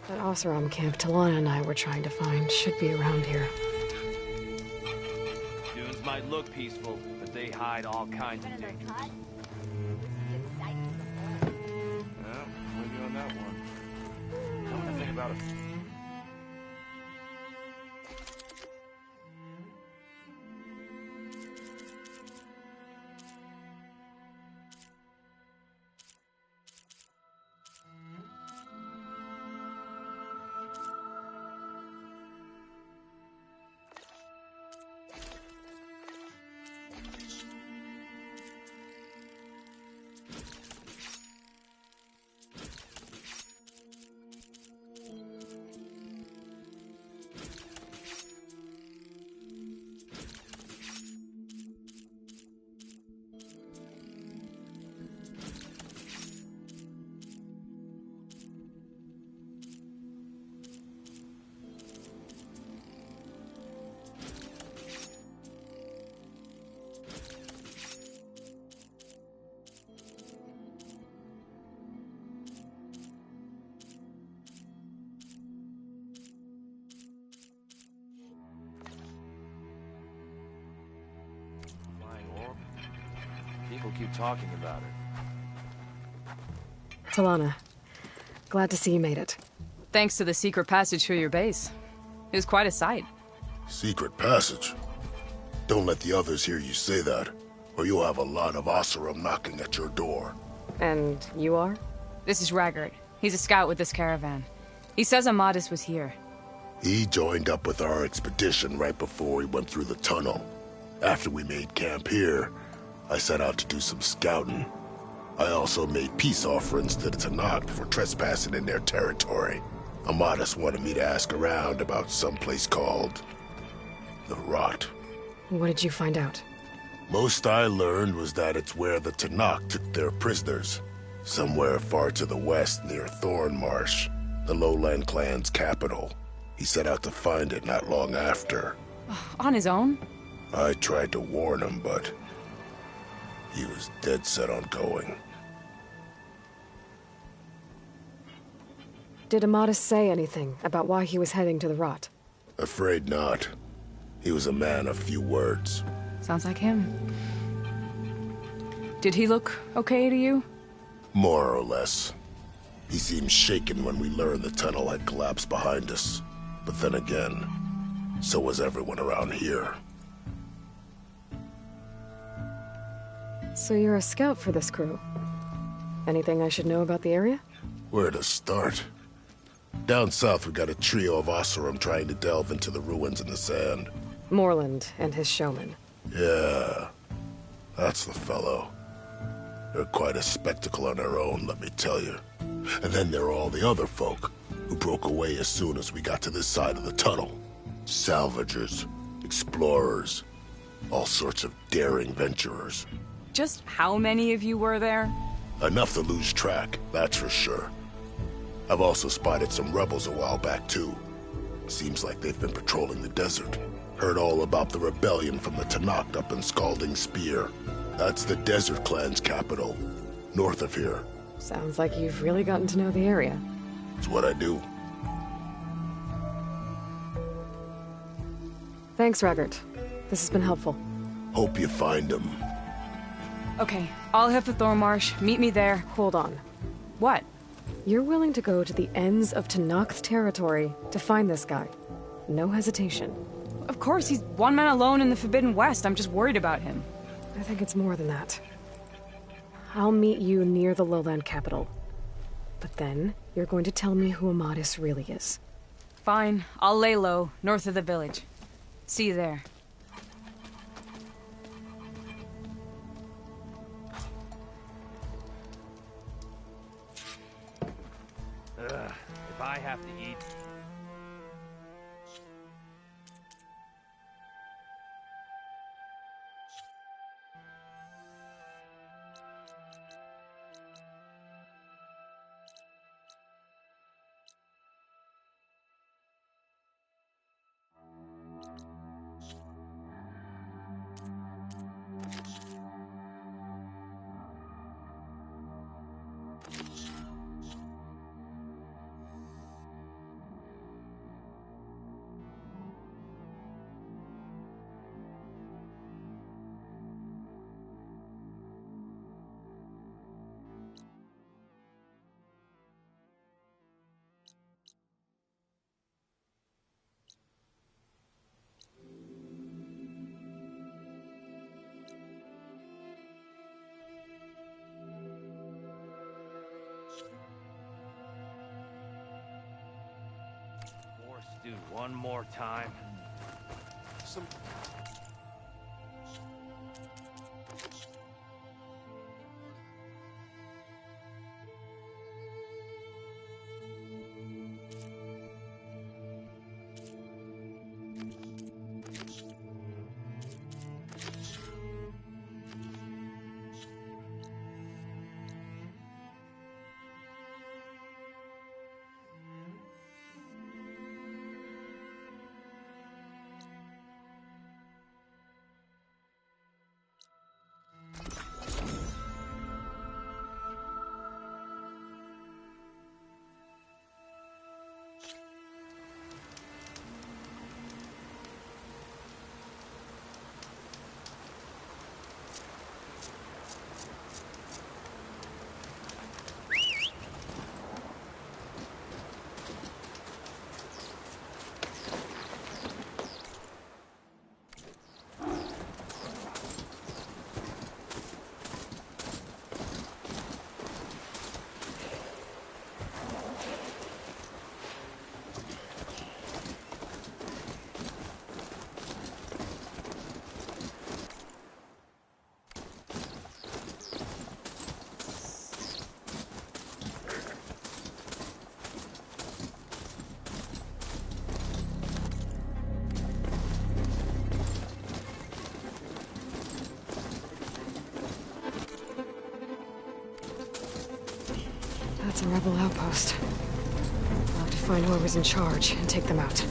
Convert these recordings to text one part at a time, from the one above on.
That Oseram camp Talanah and I were trying to find should be around here. Dunes might look peaceful, but they hide all kinds of dangers. Well, with you on that one. Come to think about it. People keep talking about it. Talanah, glad to see you made it. Thanks to the secret passage through your base. It was quite a sight. Secret passage? Don't let the others hear you say that, or you'll have a lot of Oseram knocking at your door. And you are? This is Raggart. He's a scout with this caravan. He says Amadis was here. He joined up with our expedition right before we went through the tunnel. After we made camp here, I set out to do some scouting. I also made peace offerings to the Talanah for trespassing in their territory. Amadis wanted me to ask around about some place called the Rot. What did you find out? Most I learned was that it's where the Talanah took their prisoners. Somewhere far to the west near Thornmarsh, the lowland clan's capital. He set out to find it not long after. On his own? I tried to warn him, but he was dead set on going. Did Amadis say anything about why he was heading to the Rot? Afraid not. He was a man of few words. Sounds like him. Did he look okay to you? More or less. He seemed shaken when we learned the tunnel had collapsed behind us. But then again, so was everyone around here. So you're a scout for this crew. Anything I should know about the area? Where to start? Down south we got a trio of Oseram trying to delve into the ruins in the sand. Moreland and his showman. Yeah, that's the fellow. They're quite a spectacle on their own, let me tell you. And then there are all the other folk, who broke away as soon as we got to this side of the tunnel. Salvagers, explorers, all sorts of daring venturers. Just how many of you were there? Enough to lose track, that's for sure. I've also spotted some rebels a while back, too. Seems like they've been patrolling the desert. Heard all about the rebellion from the Talanah up in Scalding Spear. That's the Desert Clan's capital, north of here. Sounds like you've really gotten to know the area. It's what I do. Thanks, Raggart. This has been helpful. Hope you find him. Okay, I'll head for Thornmarsh. Meet me there. Hold on. What? You're willing to go to the ends of Tanakh's territory to find this guy. No hesitation. Of course, he's one man alone in the Forbidden West. I'm just worried about him. I think it's more than that. I'll meet you near the lowland capital. But then, you're going to tell me who Amadis really is. Fine, I'll lay low, north of the village. See you there. If I have to eat... Dude, one more time. Some... That's a rebel outpost. I'll have to find whoever's in charge and take them out.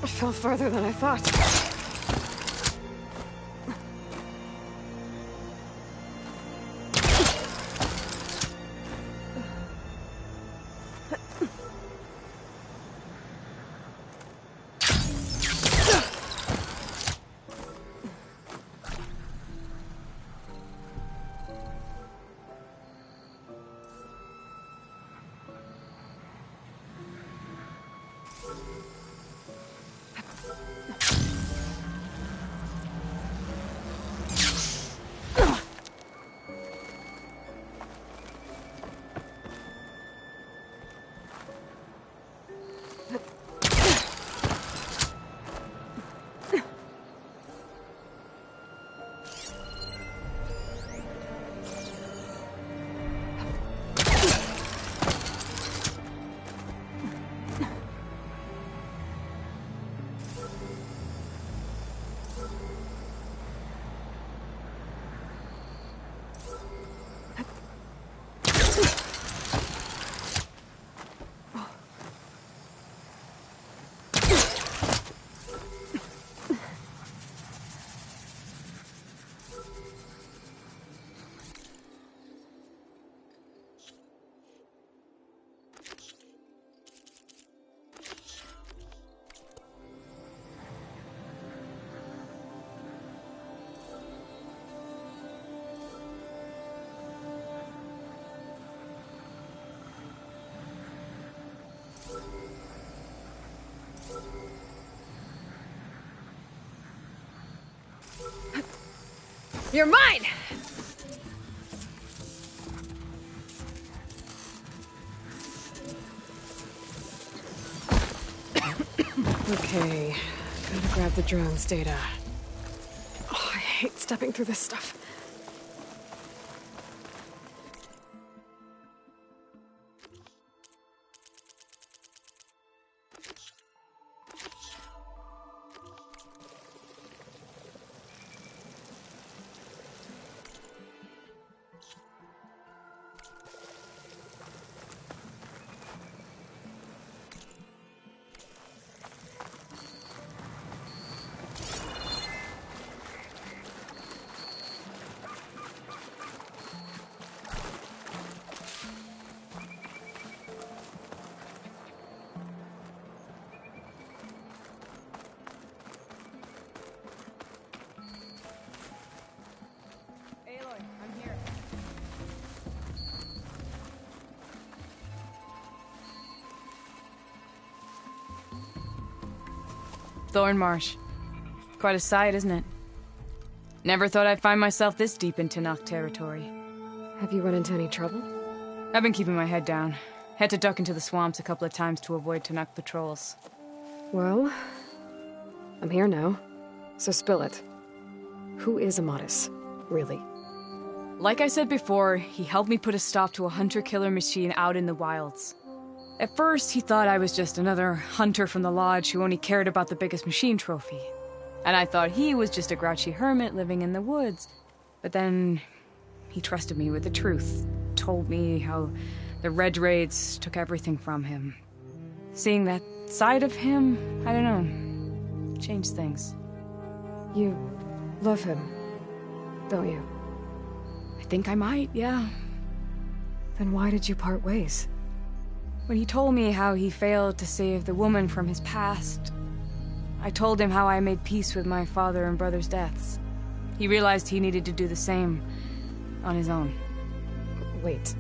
fell farther than I thought. You're mine! Okay, gotta grab the drone's data. Oh, I hate stepping through this stuff. Thornmarsh. Quite a sight, isn't it? Never thought I'd find myself this deep in Talanah territory. Have you run into any trouble? I've been keeping my head down. Had to duck into the swamps a couple of times to avoid Talanah patrols. Well, I'm here now, so spill it. Who is Amadis, really? Like I said before, he helped me put a stop to a hunter-killer machine out in the wilds. At first, he thought I was just another hunter from the lodge who only cared about the biggest machine trophy. And I thought he was just a grouchy hermit living in the woods. But then, he trusted me with the truth. Told me how the Red Raids took everything from him. Seeing that side of him, I don't know, changed things. You love him, don't you? I think I might, yeah. Then why did you part ways? When he told me how he failed to save the woman from his past, I told him how I made peace with my father and brother's deaths. He realized he needed to do the same on his own. Wait.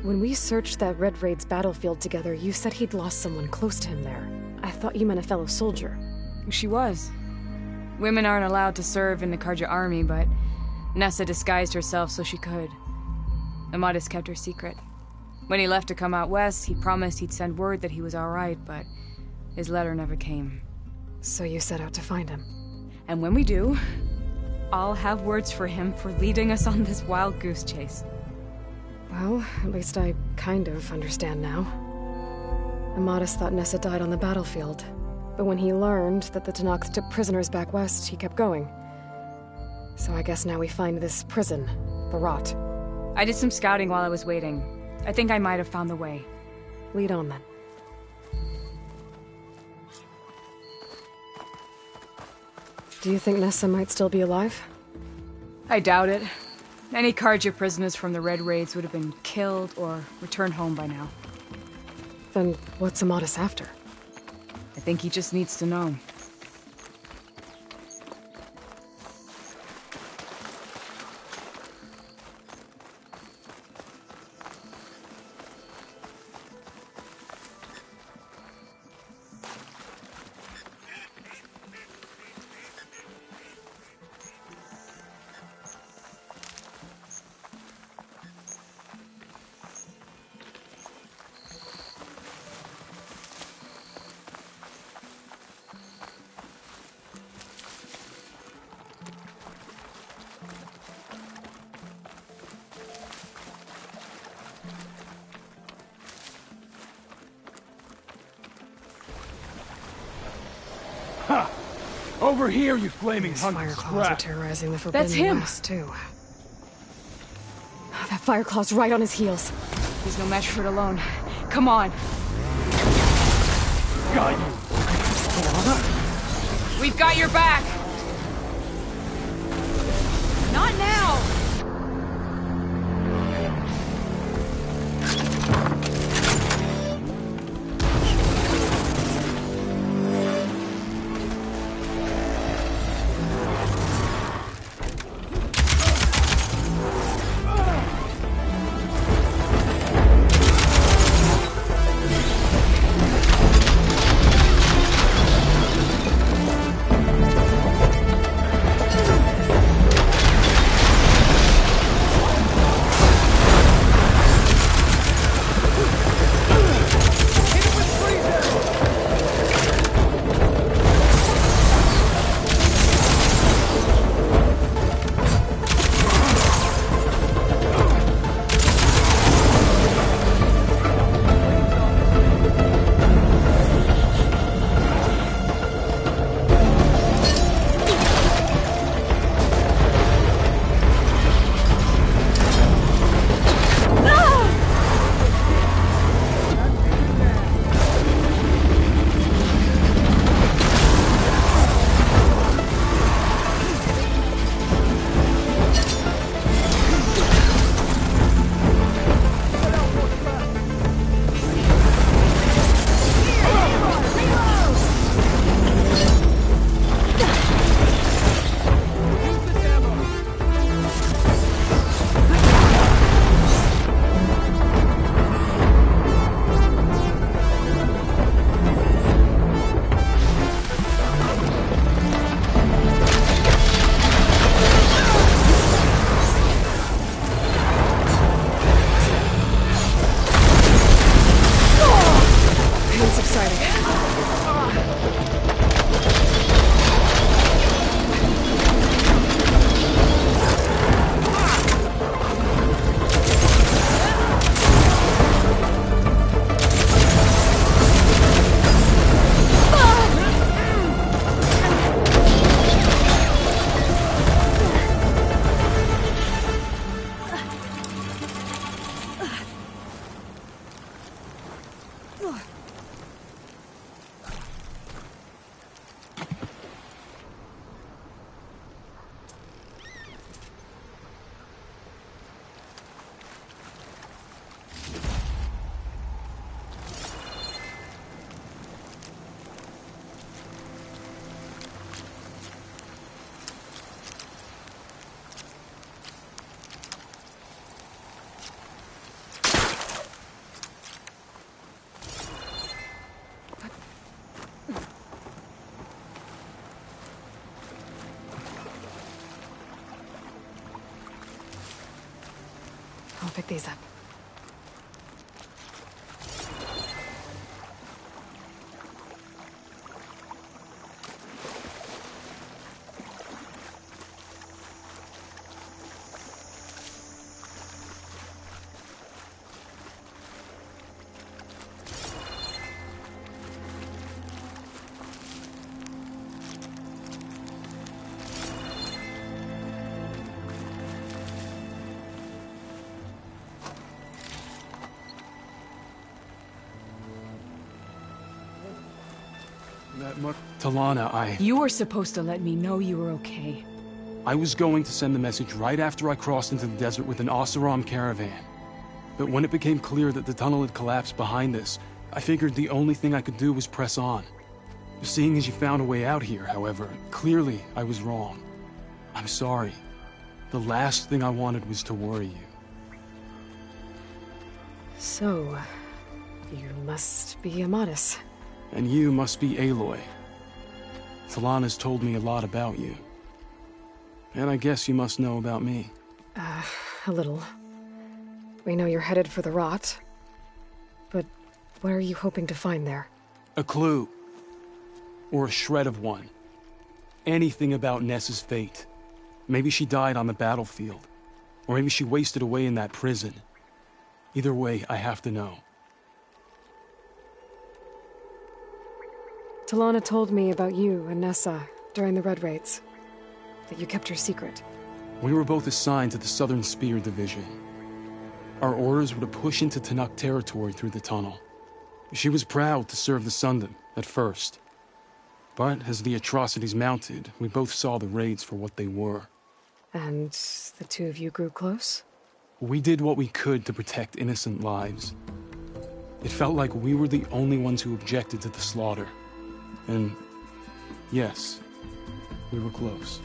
When we searched that Red Raid's battlefield together, you said he'd lost someone close to him there. I thought you meant a fellow soldier. She was. Women aren't allowed to serve in the Karja army, but Nessa disguised herself so she could. Amadis kept her secret. When he left to come out west, he promised he'd send word that he was alright, but his letter never came. So you set out to find him? And when we do, I'll have words for him for leading us on this wild goose chase. Well, at least I kind of understand now. Amadis thought Nessa died on the battlefield, but when he learned that the Talanah took prisoners back west, he kept going. So I guess now we find this prison, the Rot. I did some scouting while I was waiting. I think I might have found the way. Lead on, then. Do you think Nessa might still be alive? I doubt it. Any Carja prisoners from the Red Raids would have been killed or returned home by now. Then what's Amatis after? I think he just needs to know. Ha! Over here, you flaming hunk Fire of claws are scrap! terrorizing the Forbidden That's him. West, too. Oh, that fire claw's right on his heels. He's no match for it alone. Come on. Got you! We've got your back! Not now! I'll pick these up. that much. Talanah, You were supposed to let me know you were okay. I was going to send the message right after I crossed into the desert with an Oseram caravan. But when it became clear that the tunnel had collapsed behind us, I figured the only thing I could do was press on. Seeing as you found a way out here, however, clearly I was wrong. I'm sorry. The last thing I wanted was to worry you. So, you must be Amatis. And you must be Aloy. Talanah's told me a lot about you. And I guess you must know about me. A little. We know you're headed for the rot. But what are you hoping to find there? A clue. Or a shred of one. Anything about Nessa's fate. Maybe she died on the battlefield. Or maybe she wasted away in that prison. Either way, I have to know. Talanah told me about you and Nessa during the Red Raids. That you kept her secret. We were both assigned to the Southern Spear Division. Our orders were to push into Tanakh territory through the tunnel. She was proud to serve the Sundom at first. But as the atrocities mounted, we both saw the raids for what they were. And the two of you grew close? We did what we could to protect innocent lives. It felt like we were the only ones who objected to the slaughter. And yes, we were close.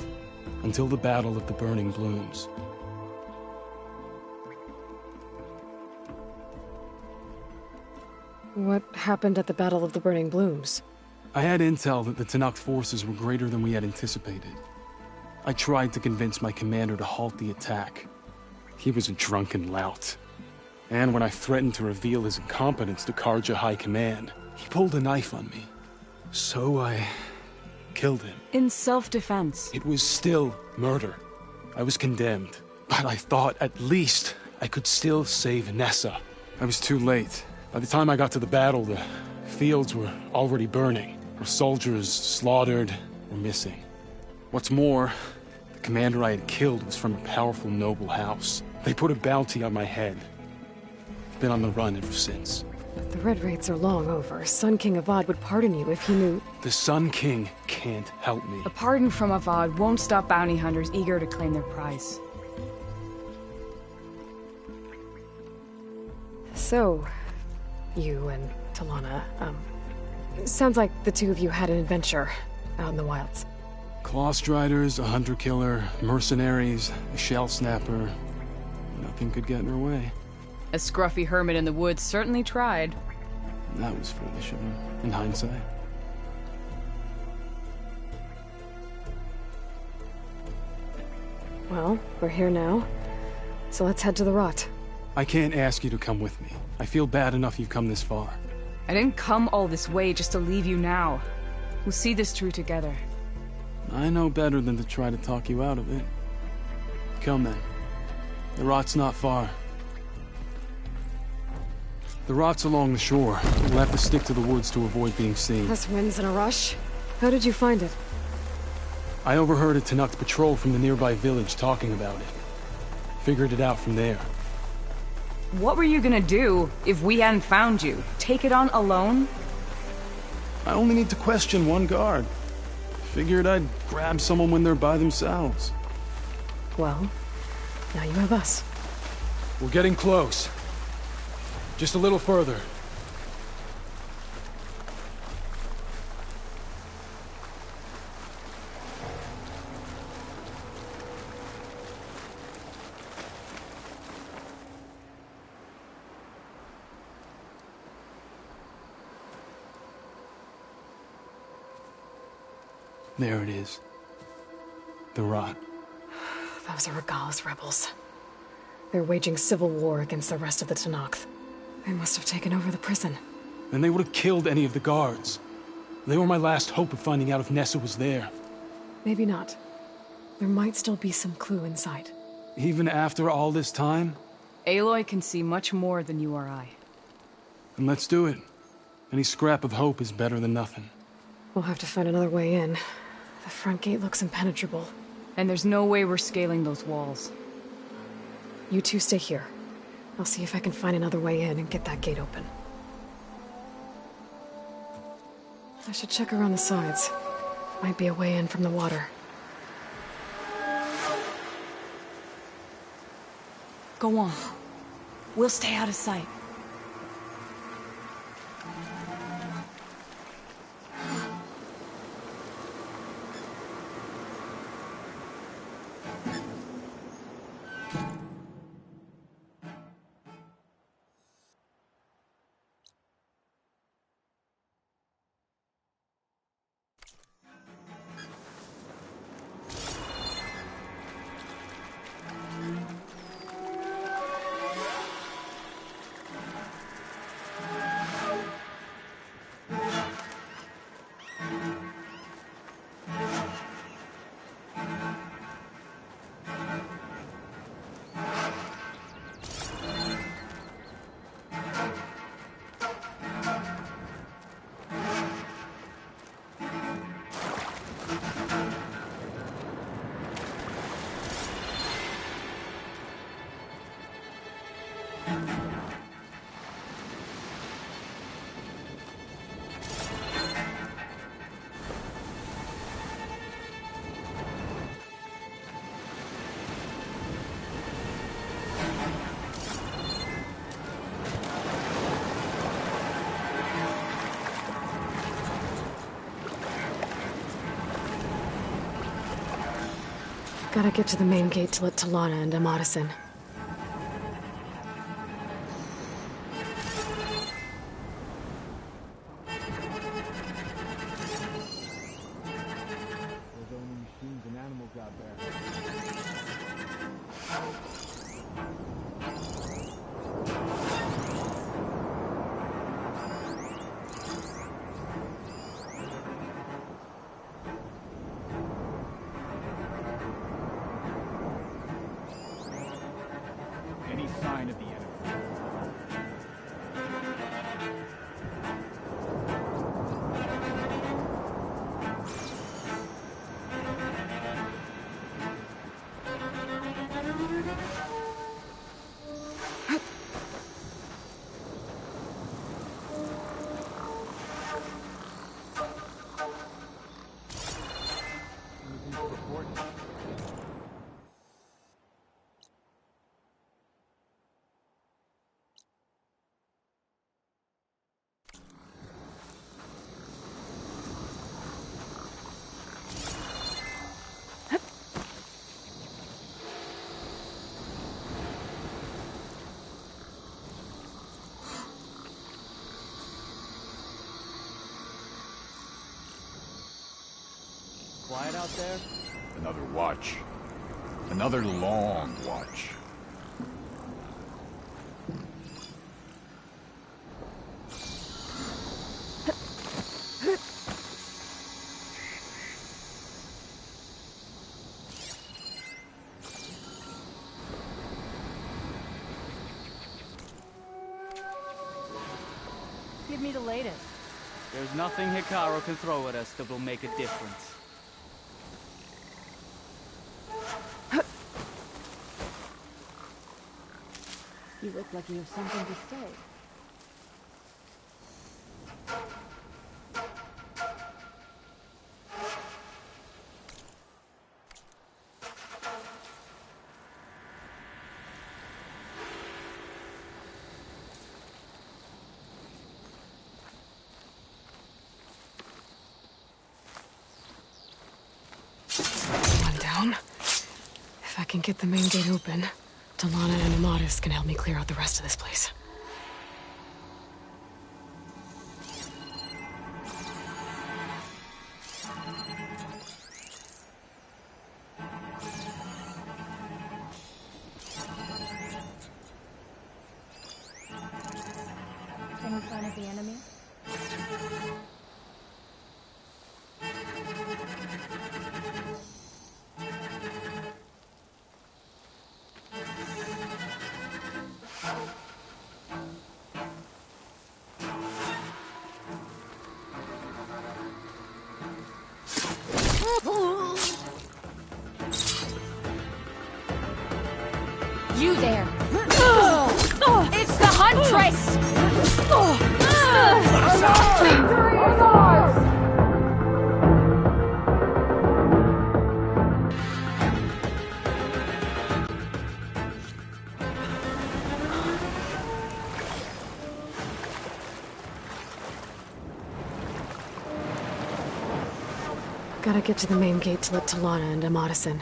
Until the Battle of the Burning Blooms. What happened at the Battle of the Burning Blooms? I had intel that the Tanakh forces were greater than we had anticipated. I tried to convince my commander to halt the attack. He was a drunken lout. And when I threatened to reveal his incompetence to Karja High Command, he pulled a knife on me. So I killed him. In self-defense. It was still murder. I was condemned. But I thought at least I could still save Nessa. I was too late. By the time I got to the battle, the fields were already burning. Our soldiers slaughtered or missing. What's more, the commander I had killed was from a powerful noble house. They put a bounty on my head. I've been on the run ever since. The Red Raids are long over. Sun King Avad would pardon you if he knew... The Sun King can't help me. A pardon from Avad won't stop bounty hunters eager to claim their prize. So, you and Talanah, sounds like the two of you had an adventure out in the wilds. Claw Striders, a hunter-killer, mercenaries, a shell snapper. Nothing could get in her way. A scruffy hermit in the woods certainly tried. That was foolish of him, in hindsight. Well, we're here now, so let's head to the rot. I can't ask you to come with me. I feel bad enough you've come this far. I didn't come all this way just to leave you now. We'll see this through together. I know better than to try to talk you out of it. Come then. The rot's not far. The rot's along the shore. We'll have to stick to the woods to avoid being seen. Us winds in a rush? How did you find it? I overheard a Tanakh patrol from the nearby village talking about it. Figured it out from there. What were you gonna do if we hadn't found you? Take it on alone? I only need to question one guard. Figured I'd grab someone when they're by themselves. Well, now you have us. We're getting close. Just a little further. There it is. The rot. Those are Regal's rebels. They're waging civil war against the rest of the Tanakh. They must have taken over the prison. Then they would have killed any of the guards. They were my last hope of finding out if Nessa was there. Maybe not. There might still be some clue inside. Even after all this time? Aloy can see much more than you or I. Then let's do it. Any scrap of hope is better than nothing. We'll have to find another way in. The front gate looks impenetrable. And there's no way we're scaling those walls. You two stay here. I'll see if I can find another way in and get that gate open. I should check around the sides. Might be a way in from the water. Go on. We'll stay out of sight. Gotta get to the main gate to let Talanah and Amatis in. There's only machines and animals out there. Any sign of the enemy? Anything to report? Quiet out there? Another watch. Another long watch. Give me the latest. There's nothing Hikaru can throw at us that will make a difference. You look like you have something to say. One down. If I can get the main gate open, Talanah and Amatis can help me clear out the rest of this place. Any sign of the enemy? You there! It's the Huntress! Gotta get to the main gate to let Talanah and Amatis in.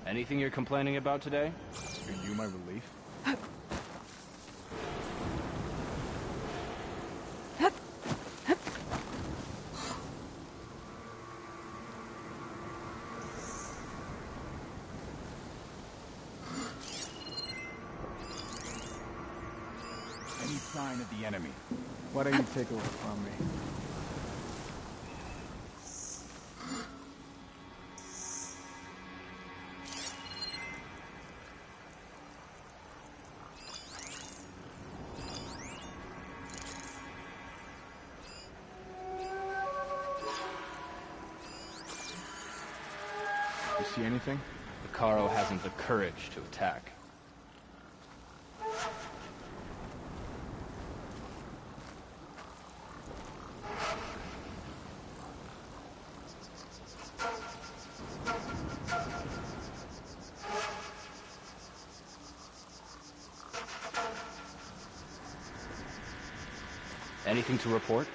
Anything you're complaining about today? Are you my relief? Any sign of the enemy? Why don't you take a look from me? You see anything? Hekarro hasn't the courage to attack. Anything to report?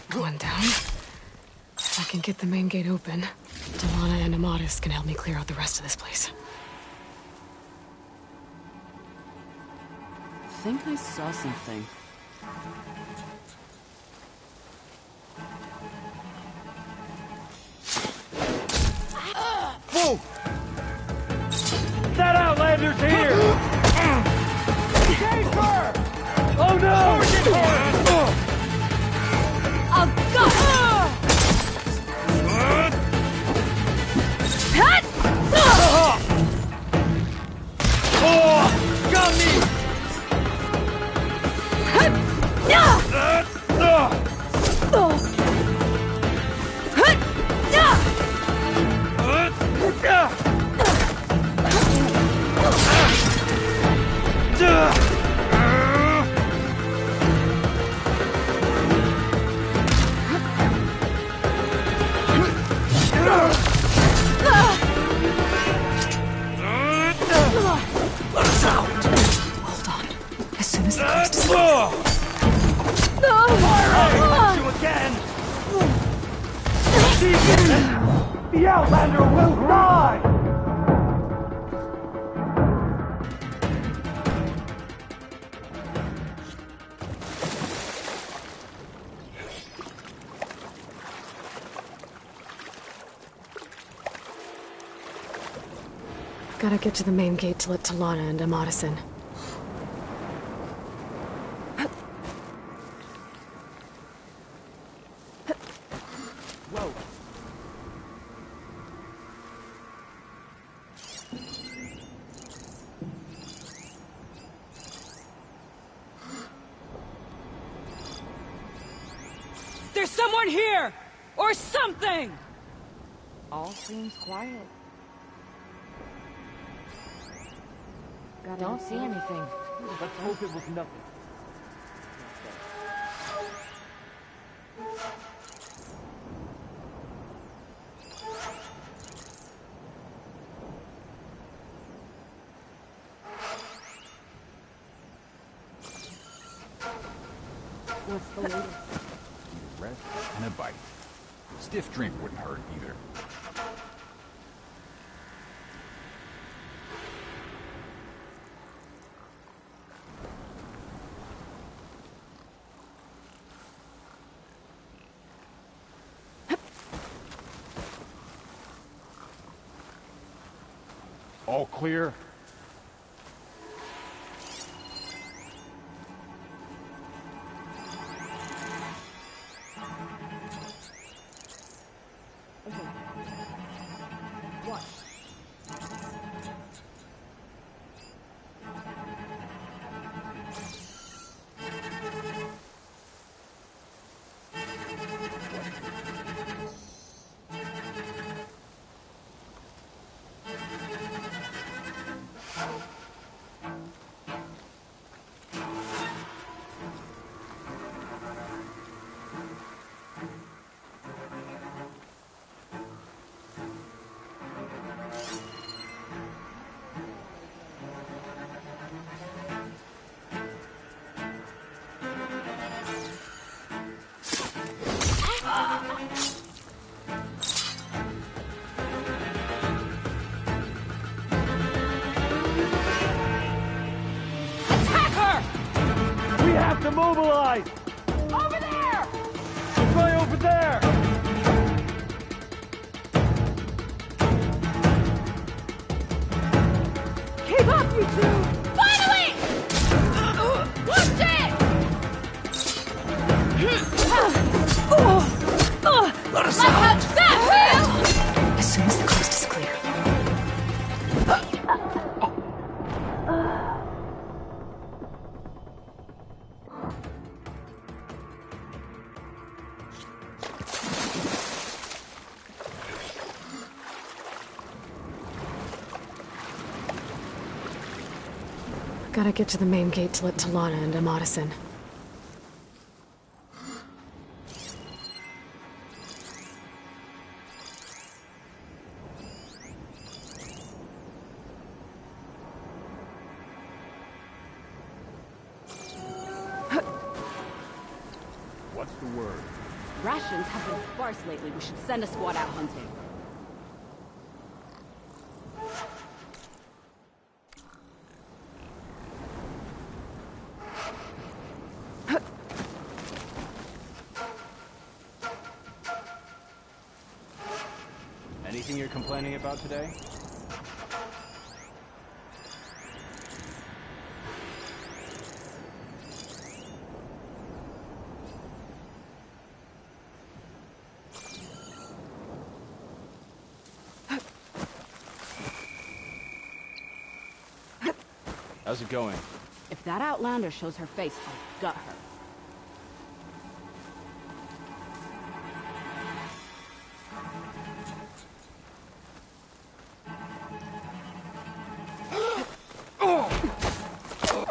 Going down. If I can get the main gate open, Talanah and Amatis can help me clear out the rest of this place. I think I saw something. Whoa! That Outlander's here! Safer! Oh no! Oh God! Oh! Got me! Hold on. As soon as the coast is You again! The Outlander will die! Gotta get to the main gate to let Talanah and Amatis in. Whoa! There's someone here! Or something! All seems quiet. Don't see anything. Let's hope it was nothing. What's the latest? Rest and a bite. Stiff drink wouldn't hurt either. All clear? What? immobilized! Over there! Try over there! Keep up, you two! Finally! Watch it! Let us Like out! how that feels! As soon as the coast is clear. Gotta get to the main gate to let Talanah and Amatis in. What's the word? Rations have been sparse lately. We should send a squad out hunting. Anything you're complaining about today? How's it going? If that Outlander shows her face, I'll gut her.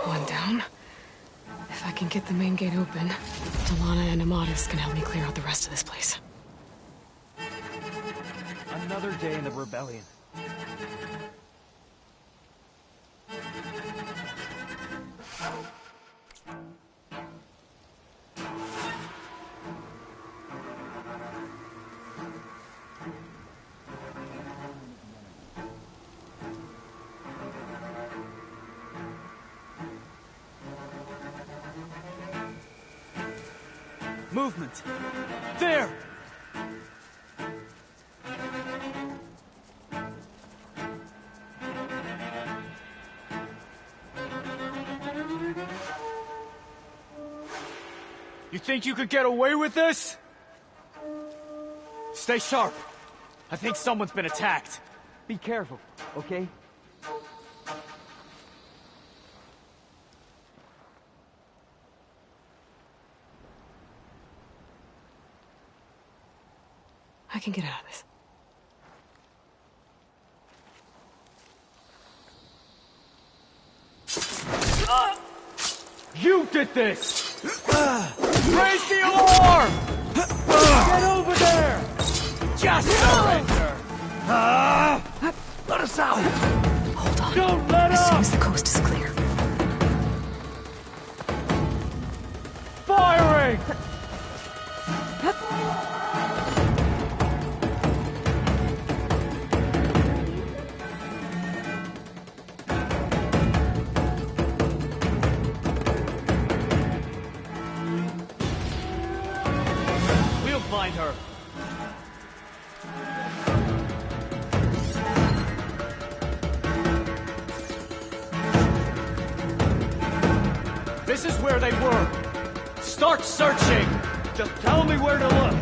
One down. If I can get the main gate open, Talanah and Amatis can help me clear out the rest of this place. Another day in the rebellion. Movement! There! You think you could get away with this? Stay sharp. I think someone's been attacked. Be careful, okay? I can get out of this. You did this! Raise the alarm! Get over there! Just surrender! Let us out! Hold on. Don't let As soon up! as the coast is clear. Firing! We'll find her. This is where they were. Start searching! Just tell me where to look!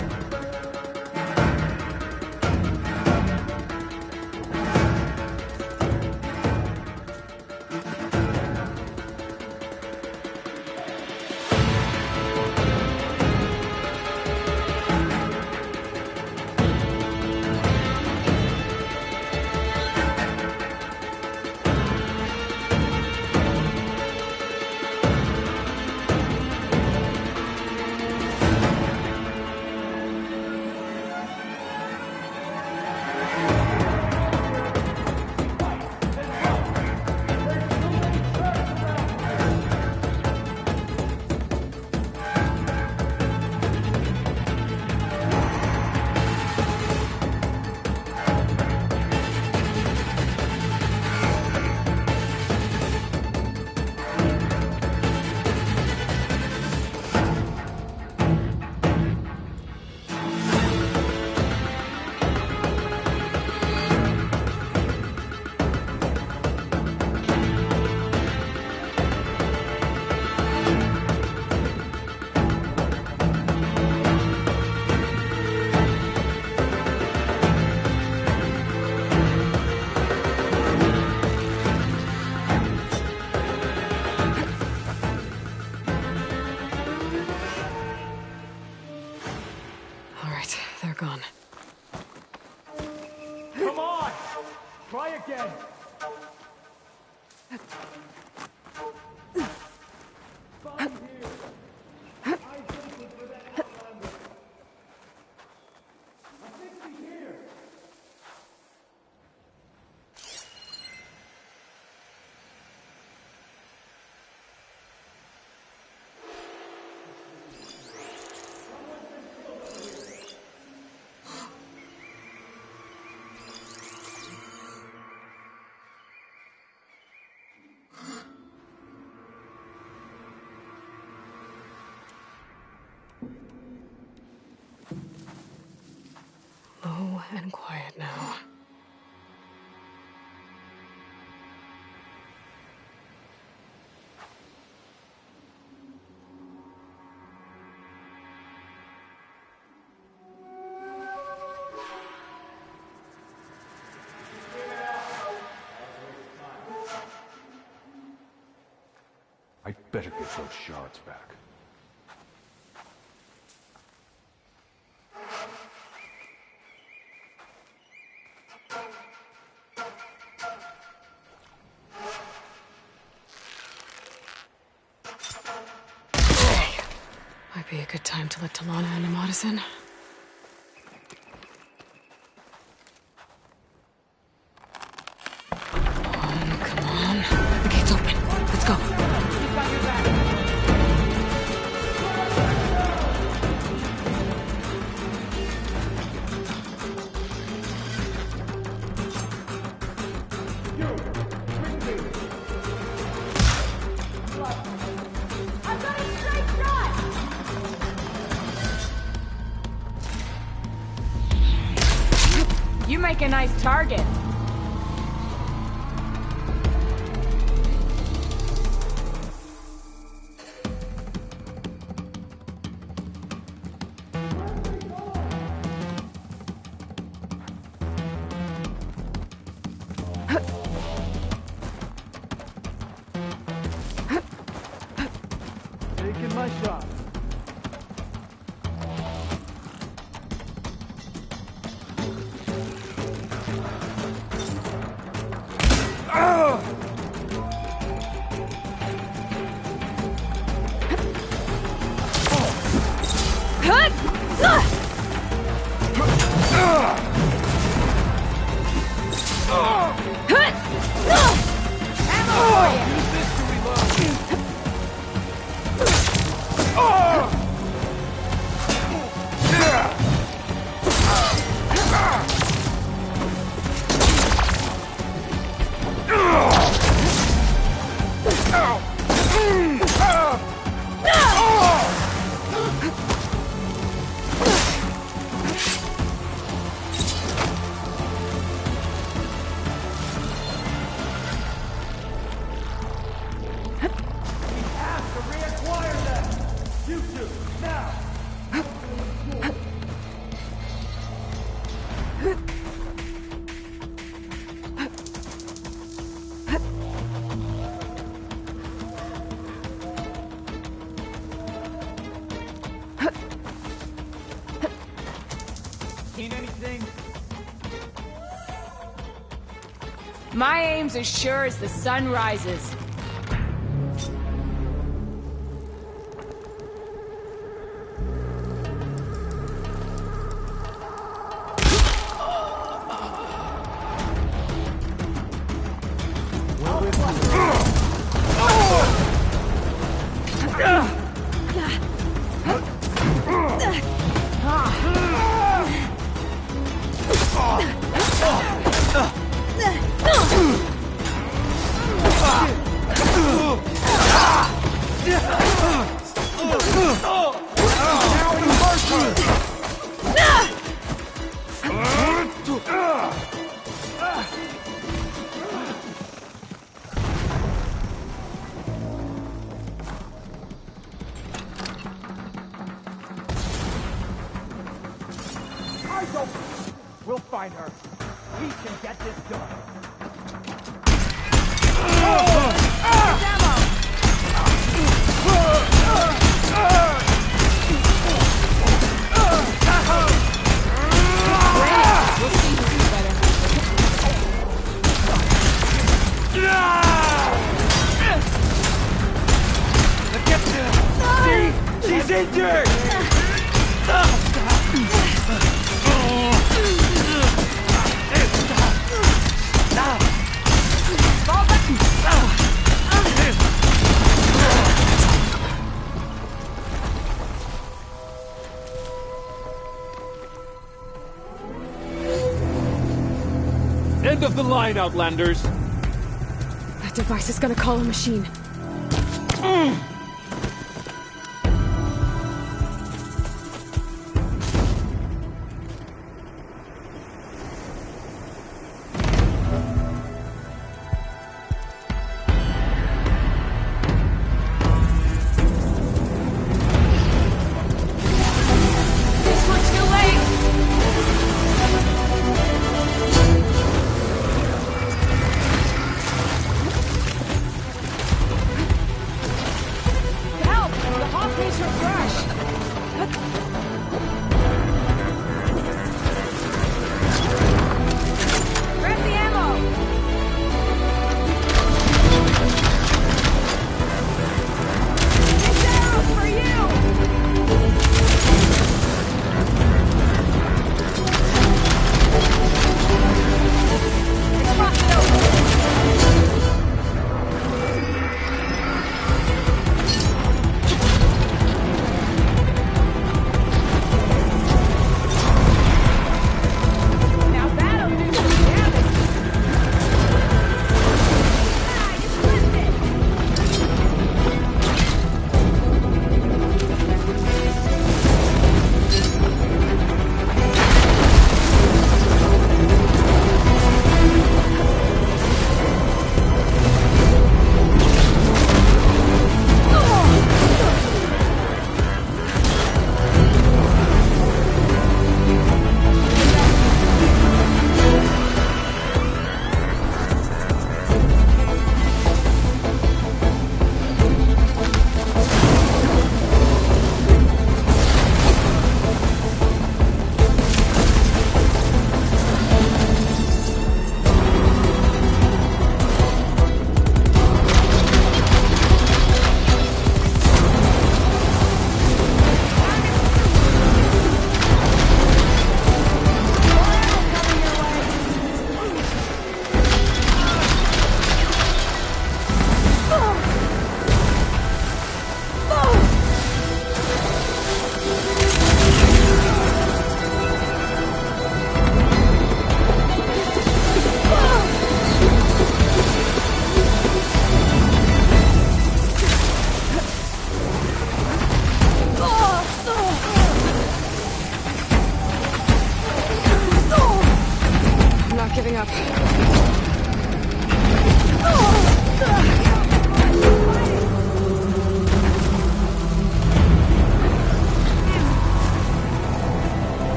Try again. Low and quiet now. I'd better get those shards back. Might be a good time to let Talanah and Amatis in. Come on. The gate's open. Let's go. I've got a straight shot! You make a nice target. Taking my shot. Seen anything? My aim's as sure as the sun rises. We'll find her. We can get this done. End of the line, Outlanders! That device is gonna call a machine.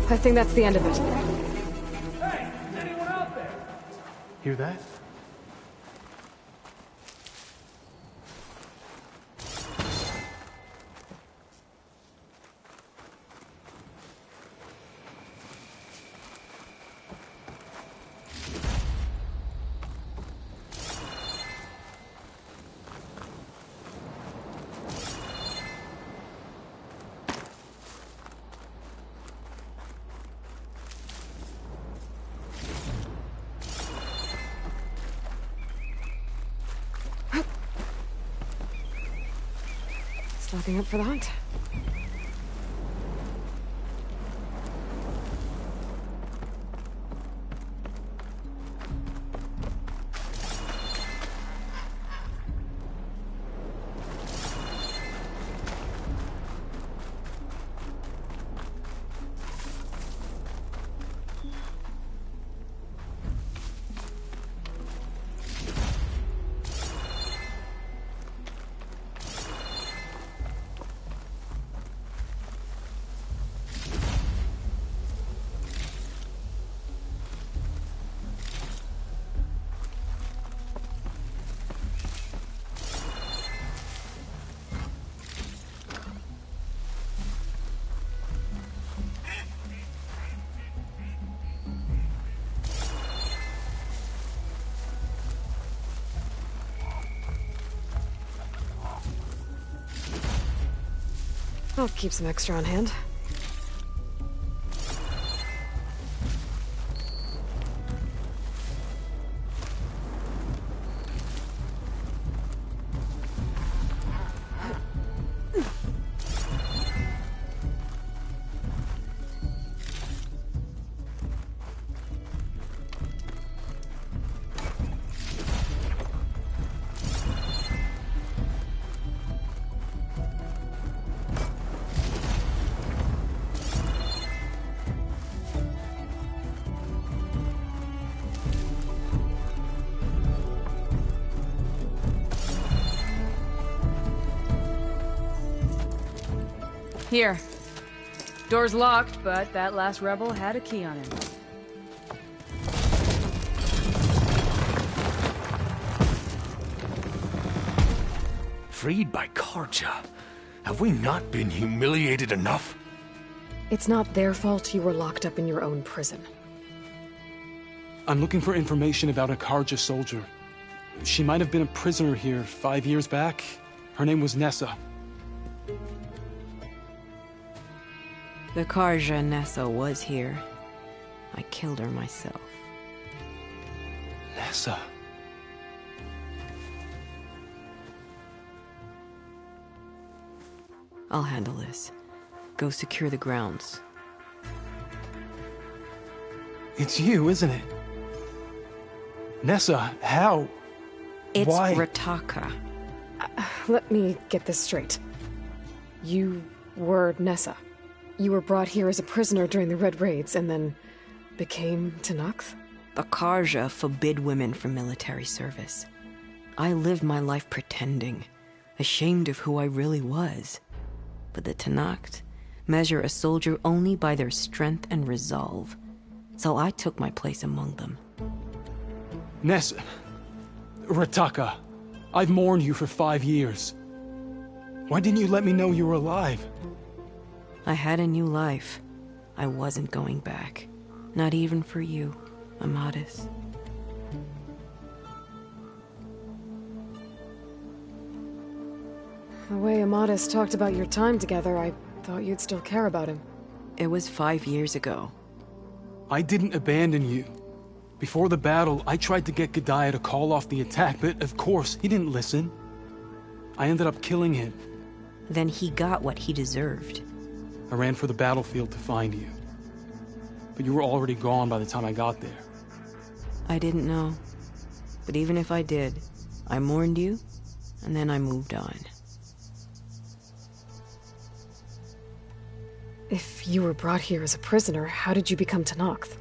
I think that's the end of it. Hey, is anyone out there? Hear that? Stocking up for the hunt. I'll keep some extra on hand. Here. Door's locked, but that last rebel had a key on him. Freed by Karja? Have we not been humiliated enough? It's not their fault you were locked up in your own prison. I'm looking for information about a Karja soldier. She might have been a prisoner here 5 years back. Her name was Nessa. The Karja Nessa was here. I killed her myself. Nessa. I'll handle this. Go secure the grounds. It's you, isn't it? Nessa, how? It's Why? Rataka. Let me get this straight. You were Nessa. You were brought here as a prisoner during the Red Raids and then became Tenakth? The Karja forbid women from military service. I lived my life pretending, ashamed of who I really was. But the Tenakth measure a soldier only by their strength and resolve. So I took my place among them. Nessa. Rataka. I've mourned you for 5 years. Why didn't you let me know you were alive? I had a new life. I wasn't going back. Not even for you, Amadis. The way Amadis talked about your time together, I thought you'd still care about him. It was 5 years ago. I didn't abandon you. Before the battle, I tried to get Godiah to call off the attack, but of course, he didn't listen. I ended up killing him. Then he got what he deserved. I ran for the battlefield to find you. But you were already gone by the time I got there. I didn't know. But even if I did, I mourned you, and then I moved on. If you were brought here as a prisoner, how did you become Tenakth?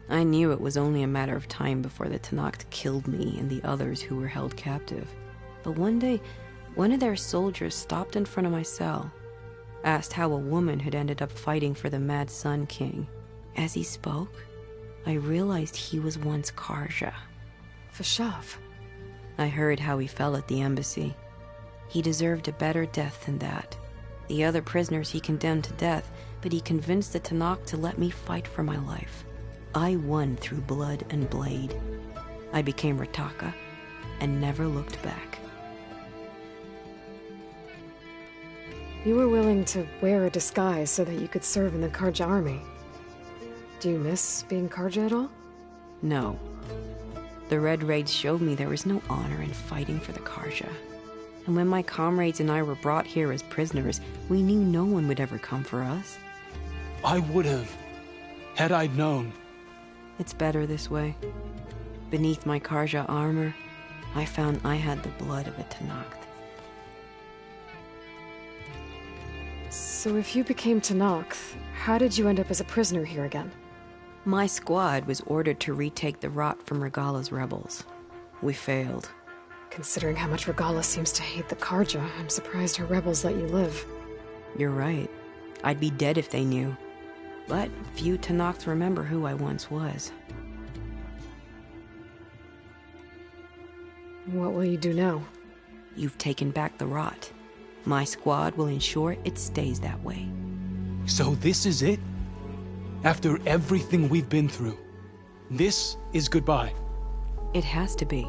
I knew it was only a matter of time before the Tenakth killed me and the others who were held captive. But one day, one of their soldiers stopped in front of my cell, asked how a woman had ended up fighting for the Mad Sun King. As he spoke, I realized he was once Karja. Vashav. I heard how he fell at the embassy. He deserved a better death than that. The other prisoners he condemned to death, but he convinced the Tenakth to let me fight for my life. I won through blood and blade. I became Rataka and never looked back. You were willing to wear a disguise so that you could serve in the Karja army. Do you miss being Karja at all? No. The Red Raids showed me there was no honor in fighting for the Karja. And when my comrades and I were brought here as prisoners, we knew no one would ever come for us. I would have, had I known. It's better this way. Beneath my Karja armor, I found I had the blood of a Tenakth. So if you became Tenakth, how did you end up as a prisoner here again? My squad was ordered to retake the Rot from Regala's rebels. We failed. Considering how much Regala seems to hate the Karja, I'm surprised her rebels let you live. You're right. I'd be dead if they knew. But few Tenakths remember who I once was. What will you do now? You've taken back the Rot. My squad will ensure it stays that way. So this is it? After everything we've been through, this is goodbye? It has to be.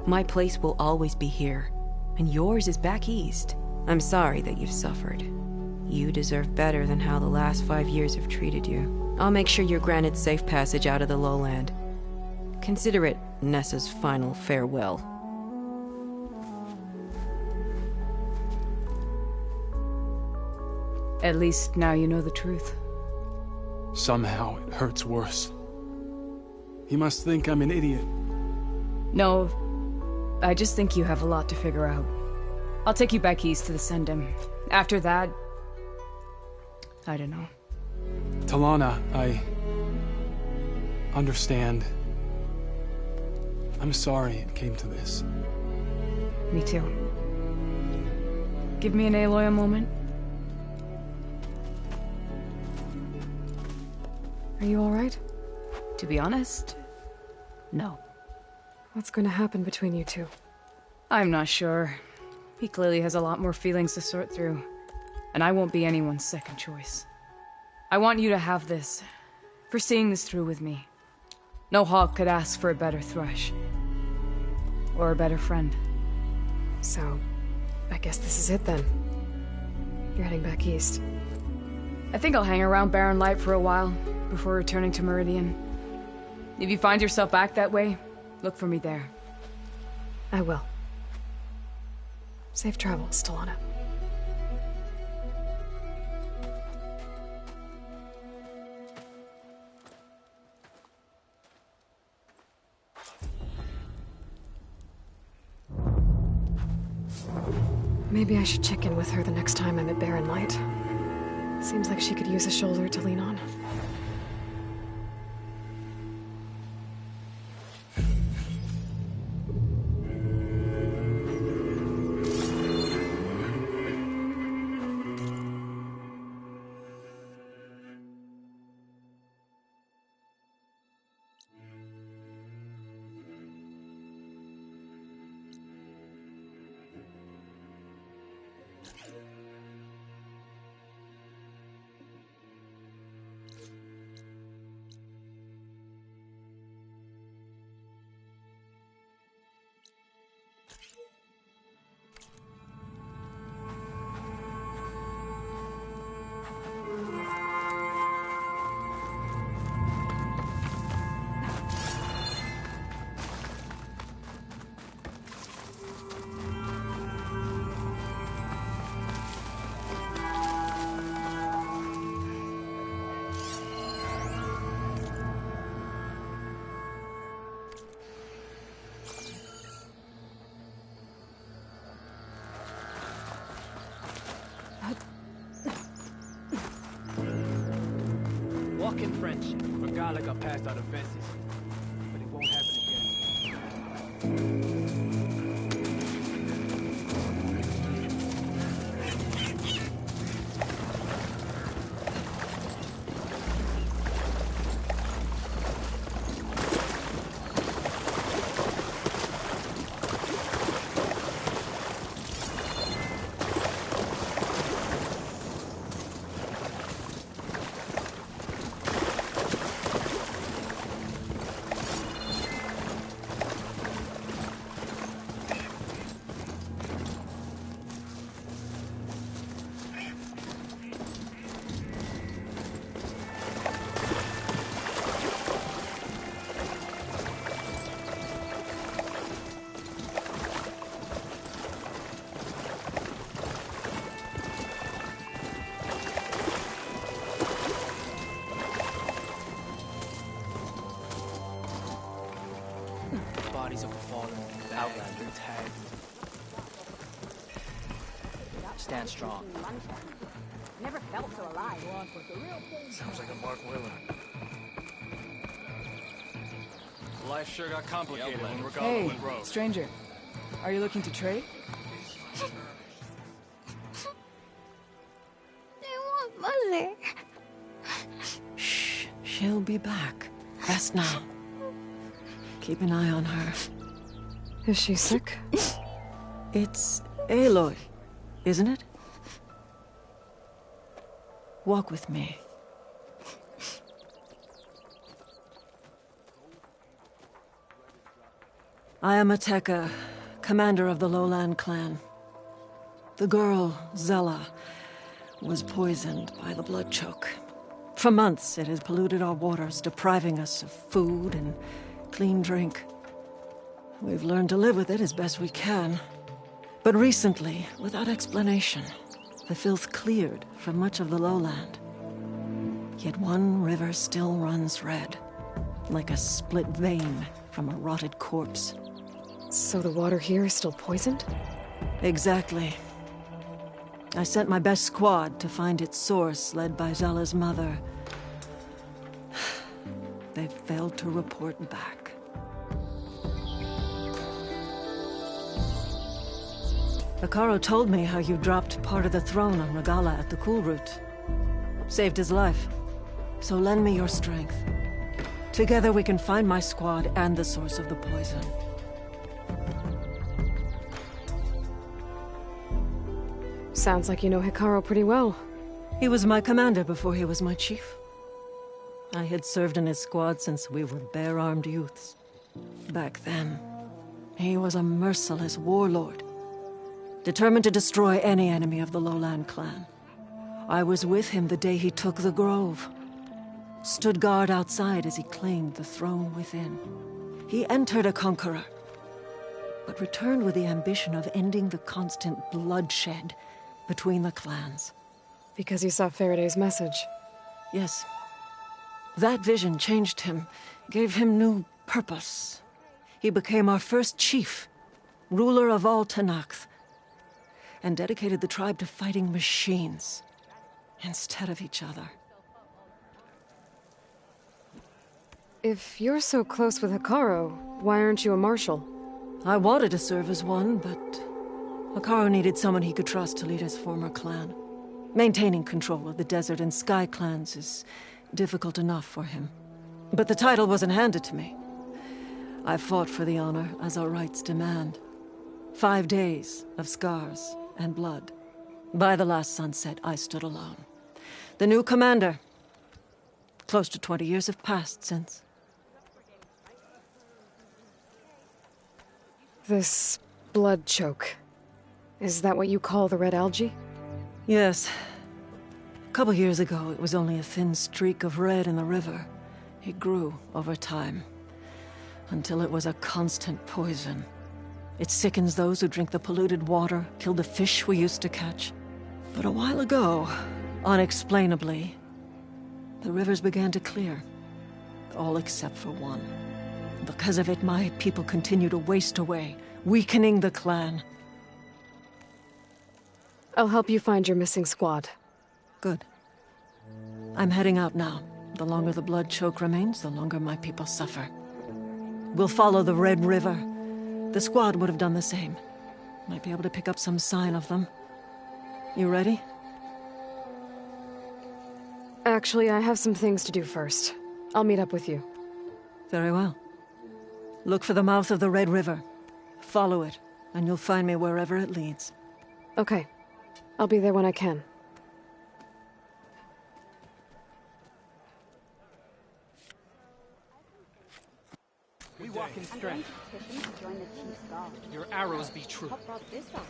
My place will always be here, and yours is back east. I'm sorry that you've suffered. You deserve better than how the last 5 years have treated you. I'll make sure you're granted safe passage out of the lowland. Consider it Nessa's final farewell. At least now you know the truth. Somehow it hurts worse. He must think I'm an idiot. No, I just think you have a lot to figure out. I'll take you back east to the Sendem. After that, I don't know. Talanah, I understand. I'm sorry it came to this. Me too. Give me an Aloy a moment. Are you alright? To be honest, no. What's going to happen between you two? I'm not sure. He clearly has a lot more feelings to sort through, and I won't be anyone's second choice. I want you to have this, for seeing this through with me. No hawk could ask for a better thrush. Or a better friend. So, I guess this is it then. You're heading back east. I think I'll hang around Barren Light for a while, before returning to Meridian. If you find yourself back that way, look for me there. I will. Safe travels, Talanah. Maybe I should check in with her the next time I'm at Barren Light. Seems like she could use a shoulder to lean on. Walking friendship. Forgot I got passed out of fences. But it won't happen again. Bodies of a fallen outlander tagged. Stand strong. Never felt so alive. Sounds like a Mark Willer. Life sure got complicated when Regala Hey, went rogue. stranger. Are you looking to trade? I want Mother. Shh. She'll be back. Rest now. Keep an eye on her. Is she sick? It's Aloy, isn't it? Walk with me. I am Ateka, commander of the Lowland clan. The girl, Zella, was poisoned by the blood choke. For months, it has polluted our waters, depriving us of food and clean drink. We've learned to live with it as best we can. But recently, without explanation, the filth cleared from much of the lowland. Yet one river still runs red, like a split vein from a rotted corpse. So the water here is still poisoned? Exactly. I sent my best squad to find its source, led by Zala's mother. They've failed to report back. Hekarro told me how you dropped part of the throne on Regala at the Cool Route. Saved his life. So lend me your strength. Together we can find my squad and the source of the poison. Sounds like you know Hekarro pretty well. He was my commander before he was my chief. I had served in his squad since we were bare-armed youths. Back then, he was a merciless warlord, determined to destroy any enemy of the Lowland clan. I was with him the day he took the grove. Stood guard outside as he claimed the throne within. He entered a conqueror, but returned with the ambition of ending the constant bloodshed between the clans. Because he saw Faraday's message? Yes. That vision changed him, gave him new purpose. He became our first chief, ruler of all Tenakth, and dedicated the tribe to fighting machines instead of each other. If you're so close with Hekarro, why aren't you a marshal? I wanted to serve as one, but Hekarro needed someone he could trust to lead his former clan. Maintaining control of the desert and sky clans is difficult enough for him. But the title wasn't handed to me. I fought for the honor as our rights demand. 5 days of scars and blood. By the last sunset, I stood alone. The new commander. Close to 20 years have passed since. This blood choke. Is that what you call the red algae? Yes. A couple years ago, it was only a thin streak of red in the river. It grew over time, until it was a constant poison. It sickens those who drink the polluted water, kill the fish we used to catch. But a while ago, unexplainably, the rivers began to clear. All except for one. Because of it, my people continue to waste away, weakening the clan. I'll help you find your missing squad. Good. I'm heading out now. The longer the blood choke remains, the longer my people suffer. We'll follow the Red River. The squad would have done the same. Might be able to pick up some sign of them. You ready? Actually, I have some things to do first. I'll meet up with you. Very well. Look for the mouth of the Red River. Follow it, and you'll find me wherever it leads. Okay. I'll be there when I can. We walk in strength. Your arrows be true. What brought this on?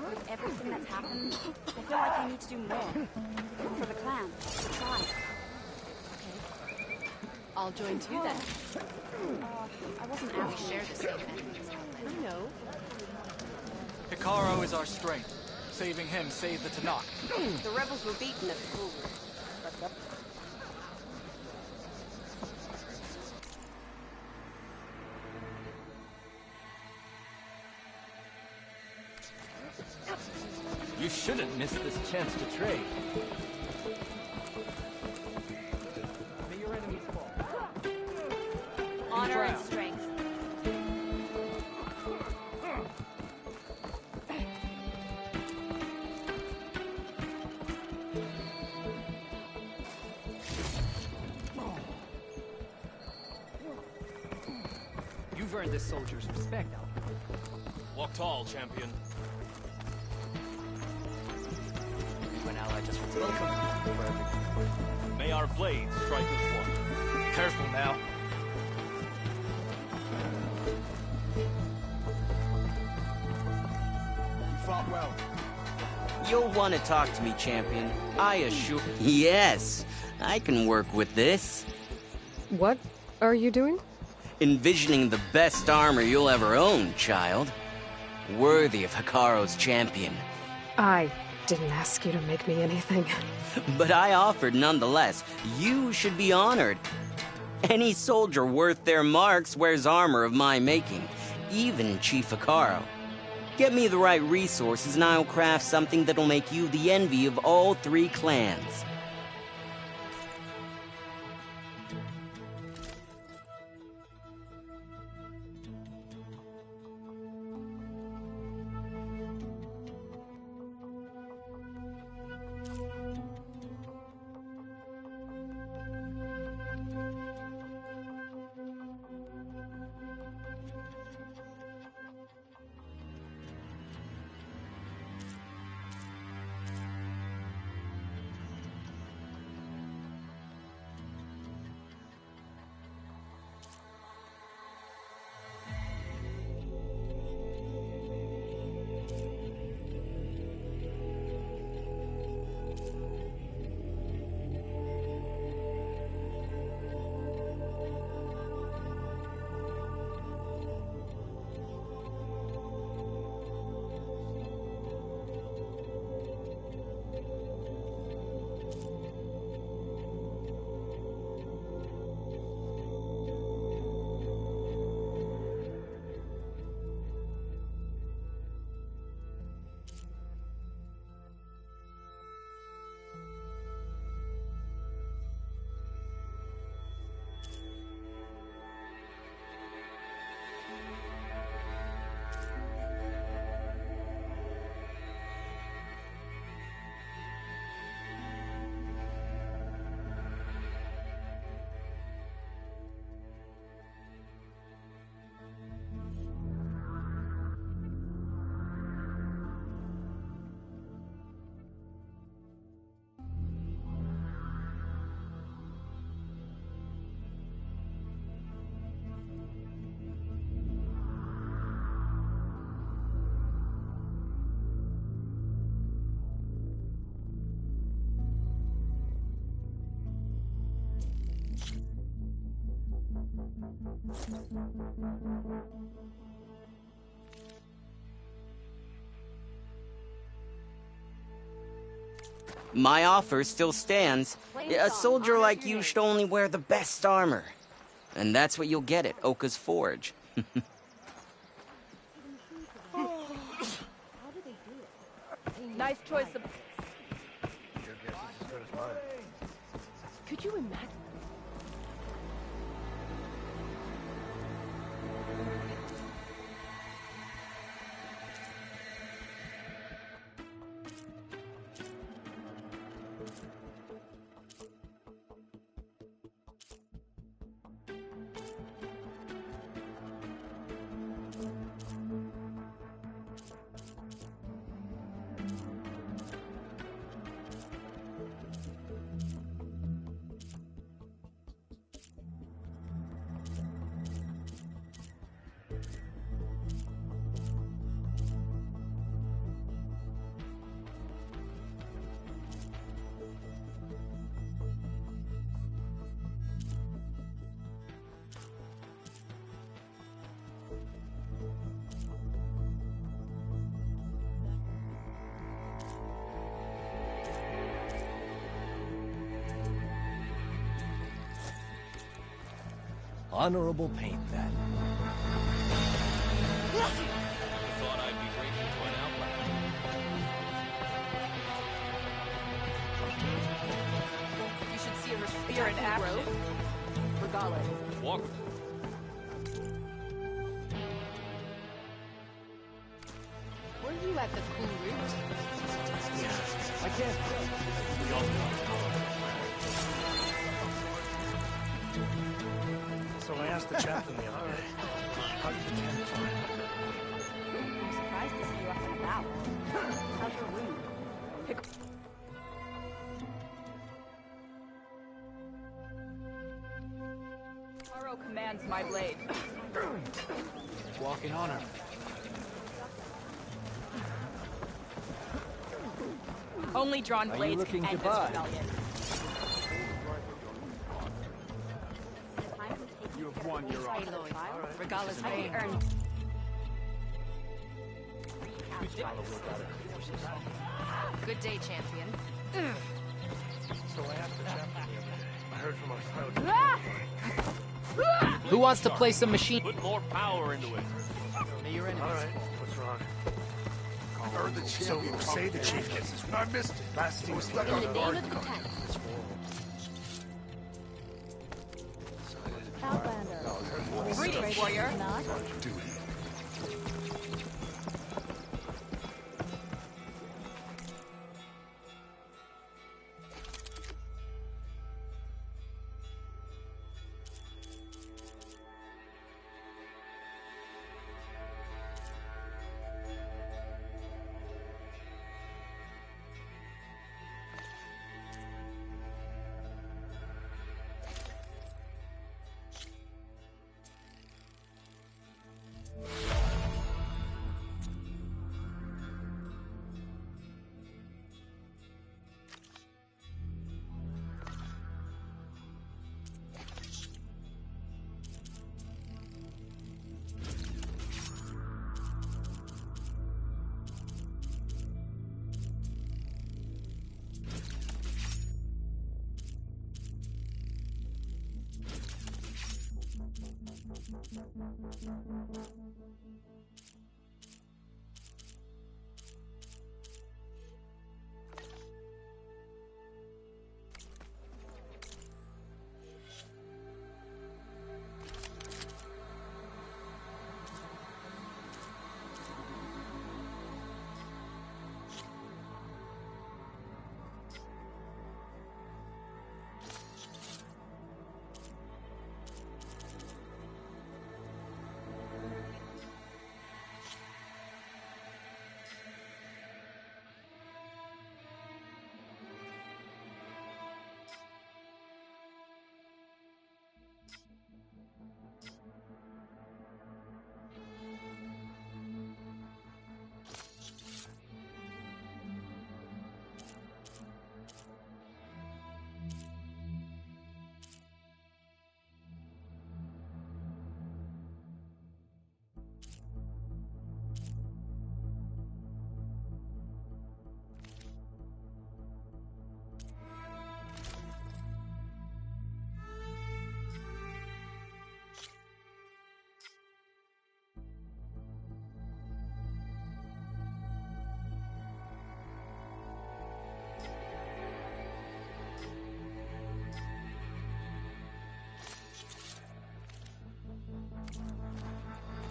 With everything that's happened, I feel like I need to do more. For the clan, the tribe. Okay. I'll join too then. I wasn't asked to share the same enemies. I know. Hekarro is our strength. Saving him saved the Talanah. The rebels were beaten at the Cool Route. You shouldn't miss this chance to trade. May your enemies fall. Honor and strength. You've earned this soldier's respect, Albert. Walk tall, champion. An ally just welcome. May our blades strike as one. Careful now. You fought well. You'll want to talk to me, champion. I assure... Yes, I can work with this. What are you doing? Envisioning the best armor you'll ever own, child. Worthy of Hikaru's champion. I didn't ask you to make me anything. But I offered nonetheless. You should be honored. Any soldier worth their marks wears armor of my making, even Chief Hikaru. Get me the right resources and I'll craft something that'll make you the envy of all 3 clans. My offer still stands. A soldier like you should only wear the best armor. And that's what you'll get at Oka's Forge. Nice choice of... Could you imagine? Honorable paint, then. Thought I'd be grateful to an outlaw. You should see a spear in action. Regardless. Walk. Were you at the cool route? Yeah, I can't. We all know. So I asked the chaplain the other day, how did you tend to find I'm surprised to see you up and about. How's your wound? Aro commands my blade. Walk in honor. Only drawn Are you blades looking can to end this buy? rebellion. You have won your honor. Regala's I vein. earned. Good day, champion. So I asked the chaplain the other day. I heard from our scout. Who wants to play some machine? Put more power into it. May your enemies. All right, what's wrong? Heard the champion say the chief gets this. I missed it. Last he was stuck on guard. Greetings, warrior.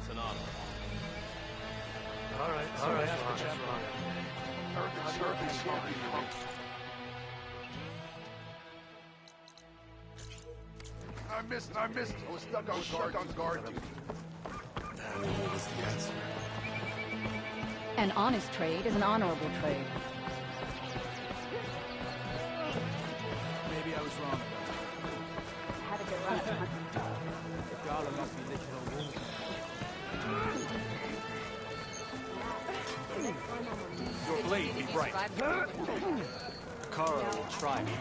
Talanah. All right, so I asked the chaplain. Heard the champion. I missed. I was stuck on guard duty. An honest trade is an honorable trade. Maybe I was wrong. Had a good run. Regala must be licking her wounds. Your blade be bright. Kara will try me.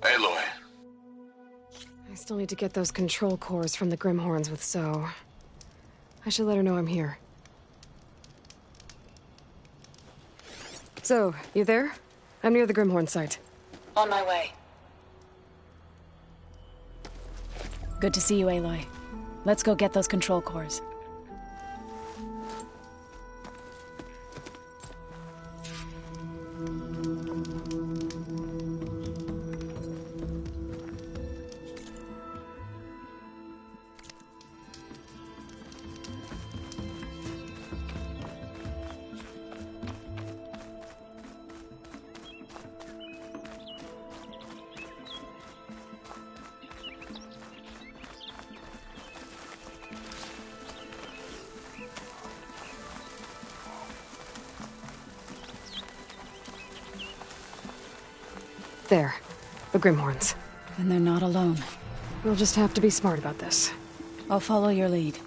Aloy. I still need to get those control cores from the Grimhorns with So. I should let her know I'm here. So, you there? I'm near the Grimhorn site. On my way. Good to see you, Aloy. Let's go get those control cores. There. The Grimhorns. And they're not alone. We'll just have to be smart about this. I'll follow your lead.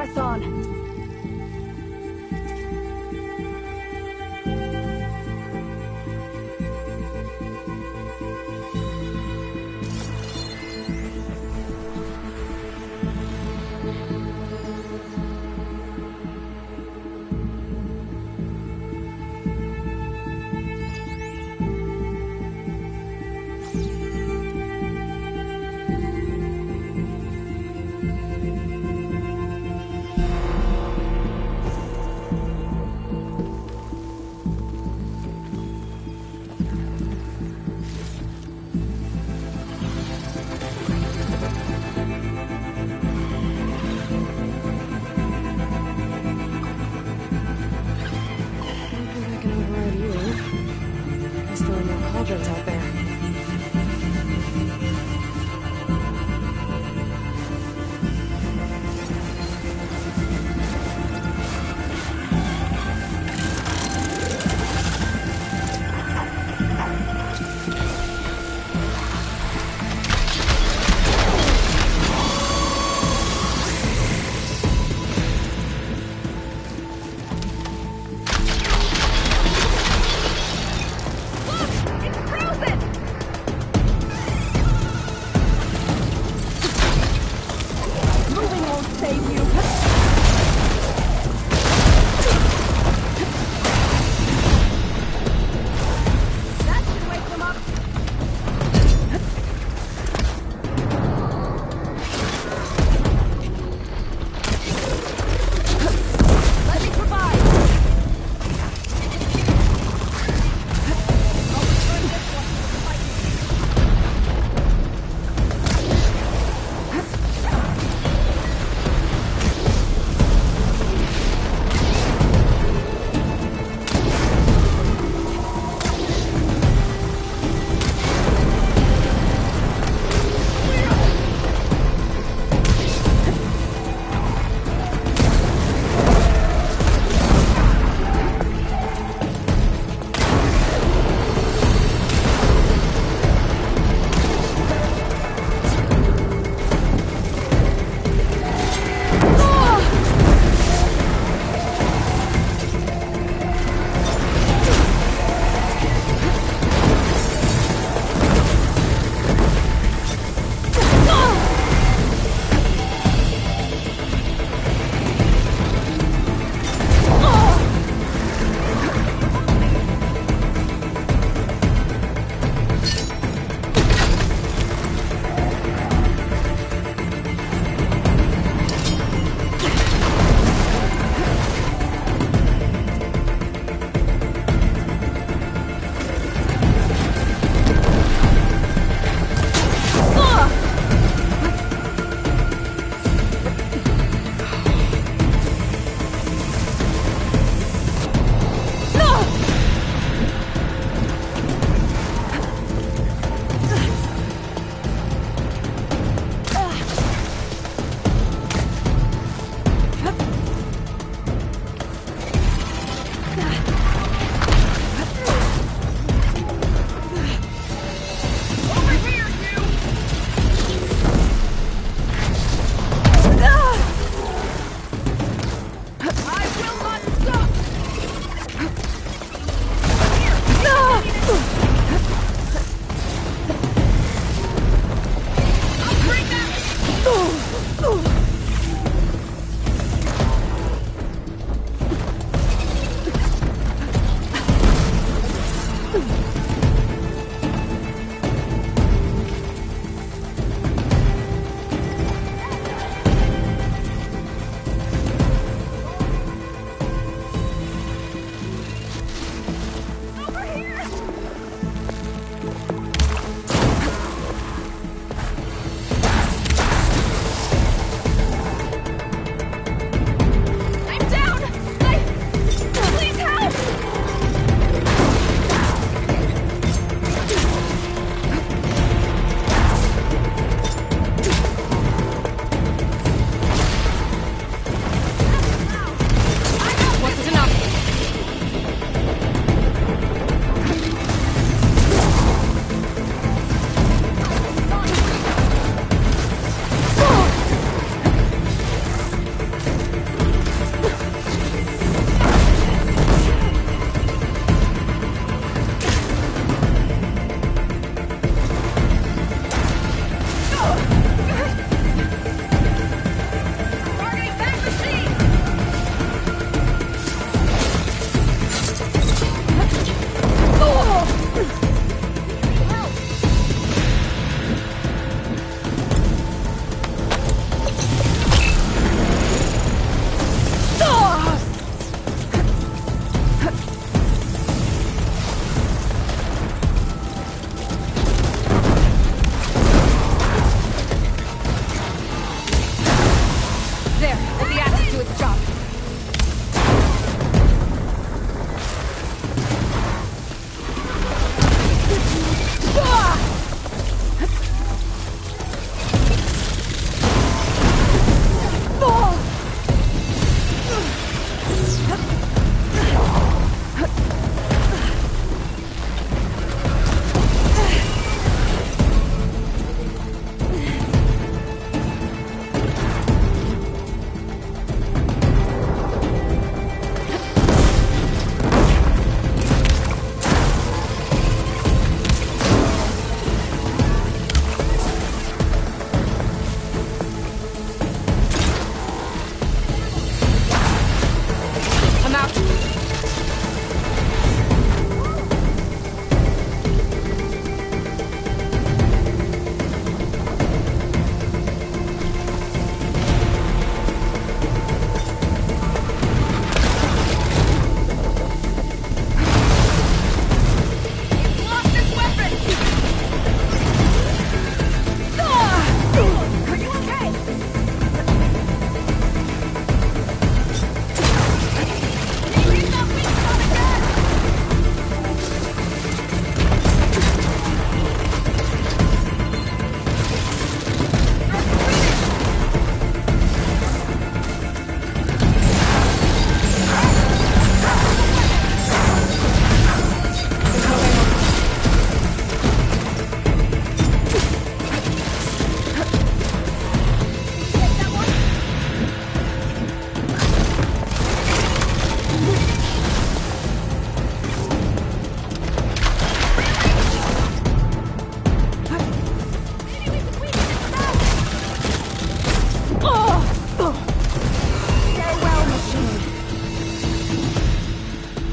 press on.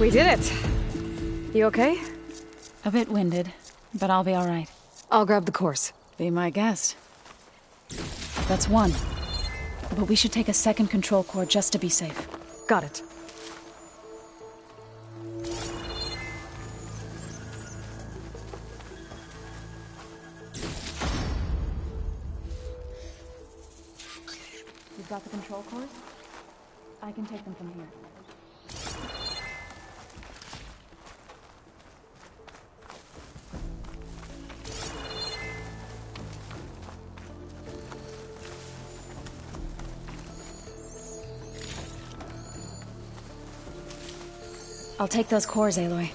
We did it! You okay? A bit winded, but I'll be all right. I'll grab the course. Be my guest. That's one. But we should take a second control core just to be safe. Got it. You've got the control cores? I can take them from here. I'll take those cores, Aloy.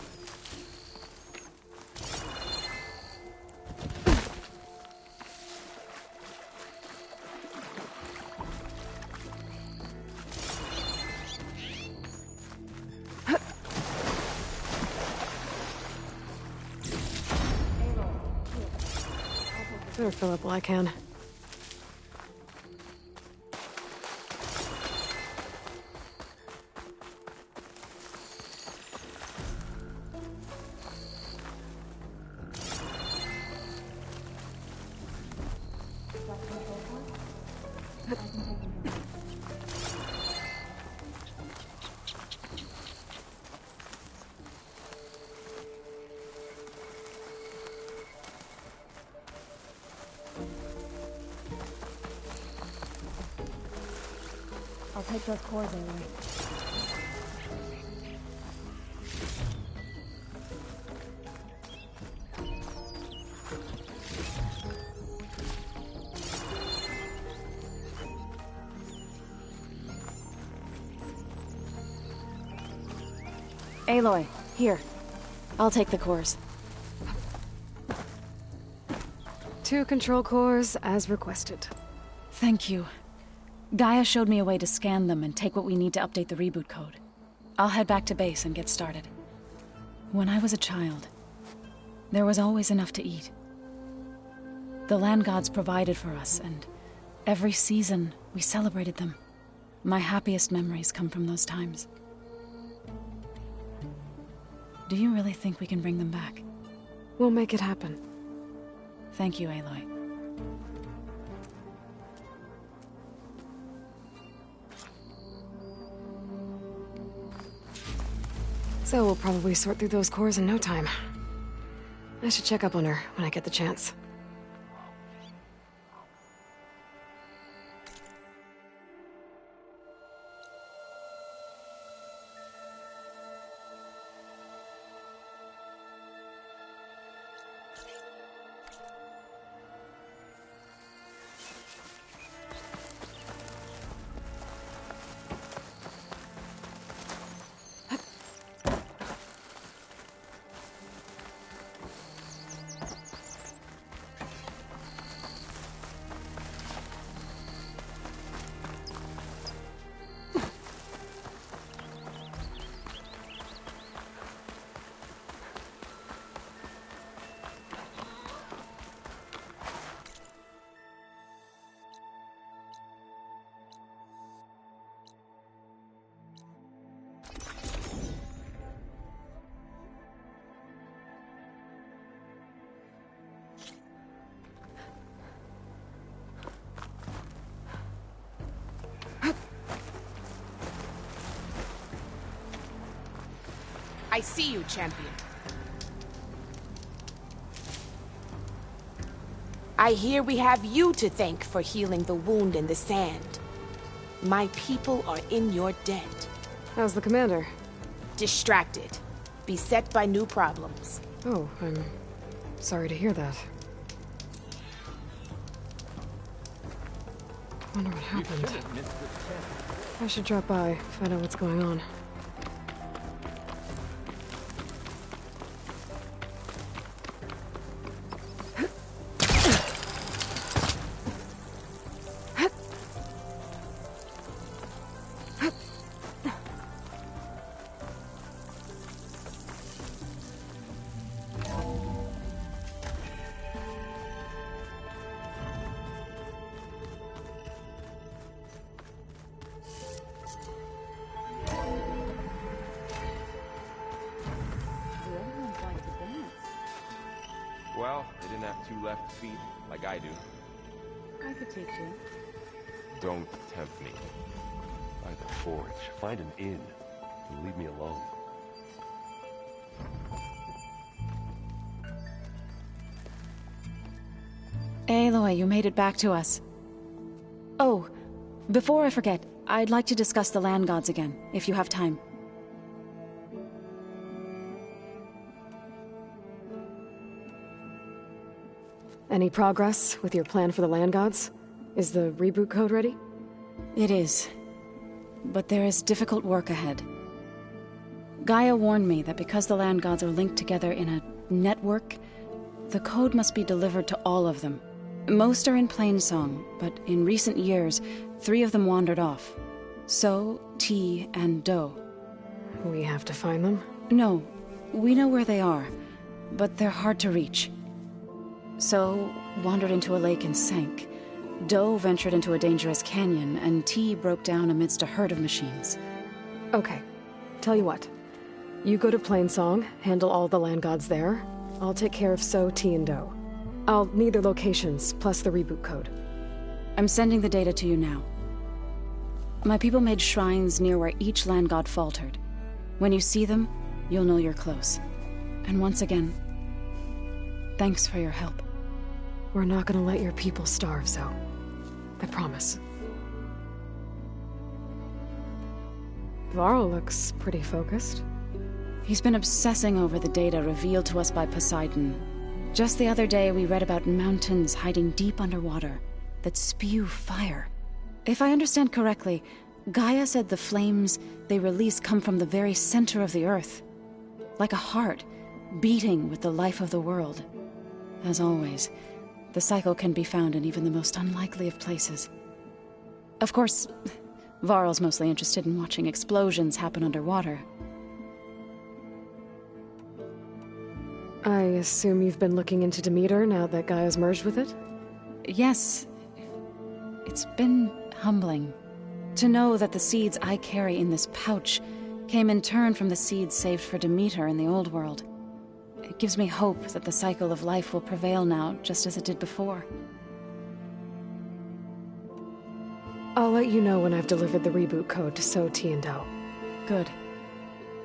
Better fill up while I can. I'll take those cores, Aloy. Aloy, here. I'll take the cores. 2 control cores, as requested. Thank you. Gaia showed me a way to scan them and take what we need to update the reboot code. I'll head back to base and get started. When I was a child, there was always enough to eat. The land gods provided for us, and every season we celebrated them. My happiest memories come from those times. Do you really think we can bring them back? We'll make it happen. Thank you, Aloy. So we'll probably sort through those cores in no time. I should check up on her when I get the chance. I see you, champion. I hear we have you to thank for healing the wound in the sand. My people are in your debt. How's the commander? Distracted. Beset by new problems. Oh, I'm sorry to hear that. Wonder what happened. I should drop by, find out what's going on. didn't have 2 left feet, like I do. I could take 2. Don't tempt me. By the forge, find an inn and leave me alone. Aloy, you made it back to us. Oh, before I forget, I'd like to discuss the land gods again, if you have time. Any progress with your plan for the land gods? Is the reboot code ready? It is. But there is difficult work ahead. Gaia warned me that because the land gods are linked together in a network, the code must be delivered to all of them. Most are in Plainsong, but in recent years, 3 of them wandered off. So, T, and Do. We have to find them? No, we know where they are, but they're hard to reach. So, wandered into a lake and sank. Do ventured into a dangerous canyon, and T broke down amidst a herd of machines. Okay, tell you what. You go to Plainsong, handle all the land gods there. I'll take care of So, T, and Do. I'll need their locations, plus the reboot code. I'm sending the data to you now. My people made shrines near where each land god faltered. When you see them, you'll know you're close. And once again, thanks for your help. We're not gonna let your people starve, Zo. I promise. Varl looks pretty focused. He's been obsessing over the data revealed to us by Poseidon. Just the other day, we read about mountains hiding deep underwater that spew fire. If I understand correctly, Gaia said the flames they release come from the very center of the earth. Like a heart, beating with the life of the world. As always, the cycle can be found in even the most unlikely of places. Of course, Varl's mostly interested in watching explosions happen underwater. I assume you've been looking into Demeter now that Gaia's merged with it? Yes. It's been humbling to know that the seeds I carry in this pouch came in turn from the seeds saved for Demeter in the old world. It gives me hope that the cycle of life will prevail now, just as it did before. I'll let you know when I've delivered the reboot code to So, T, and Do. Good.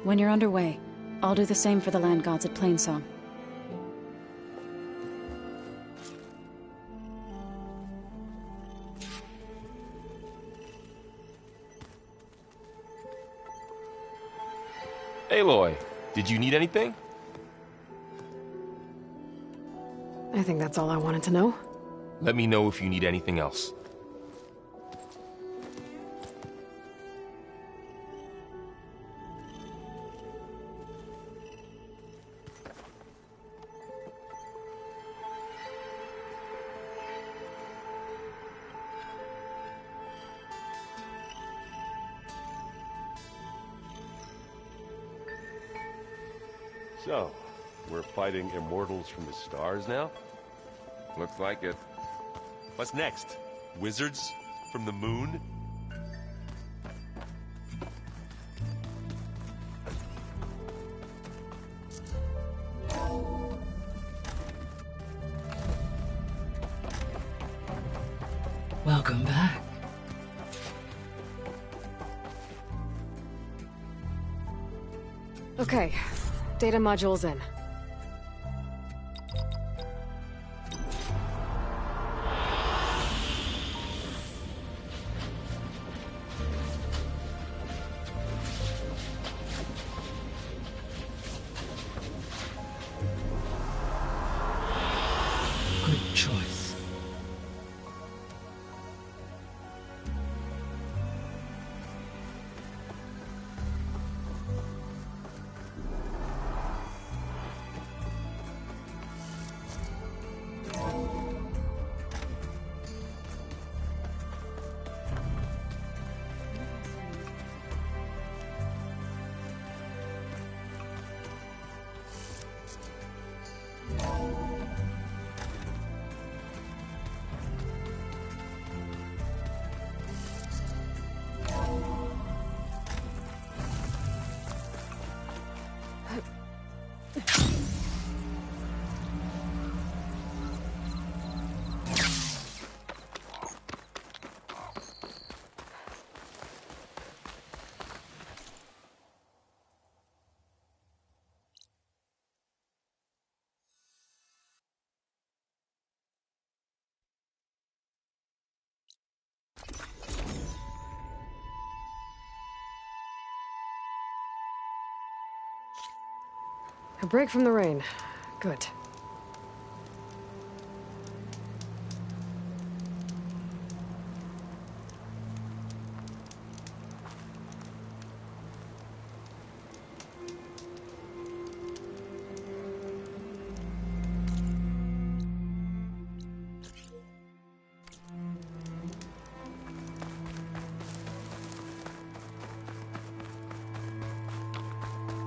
When you're underway, I'll do the same for the land gods at Plainsong. Aloy, did you need anything? I think that's all I wanted to know. Let me know if you need anything else. So, we're fighting immortals from the stars now? Looks like it. What's next? Wizards from the moon? Welcome back. Okay, data module's in. Good choice. A break from the rain. Good.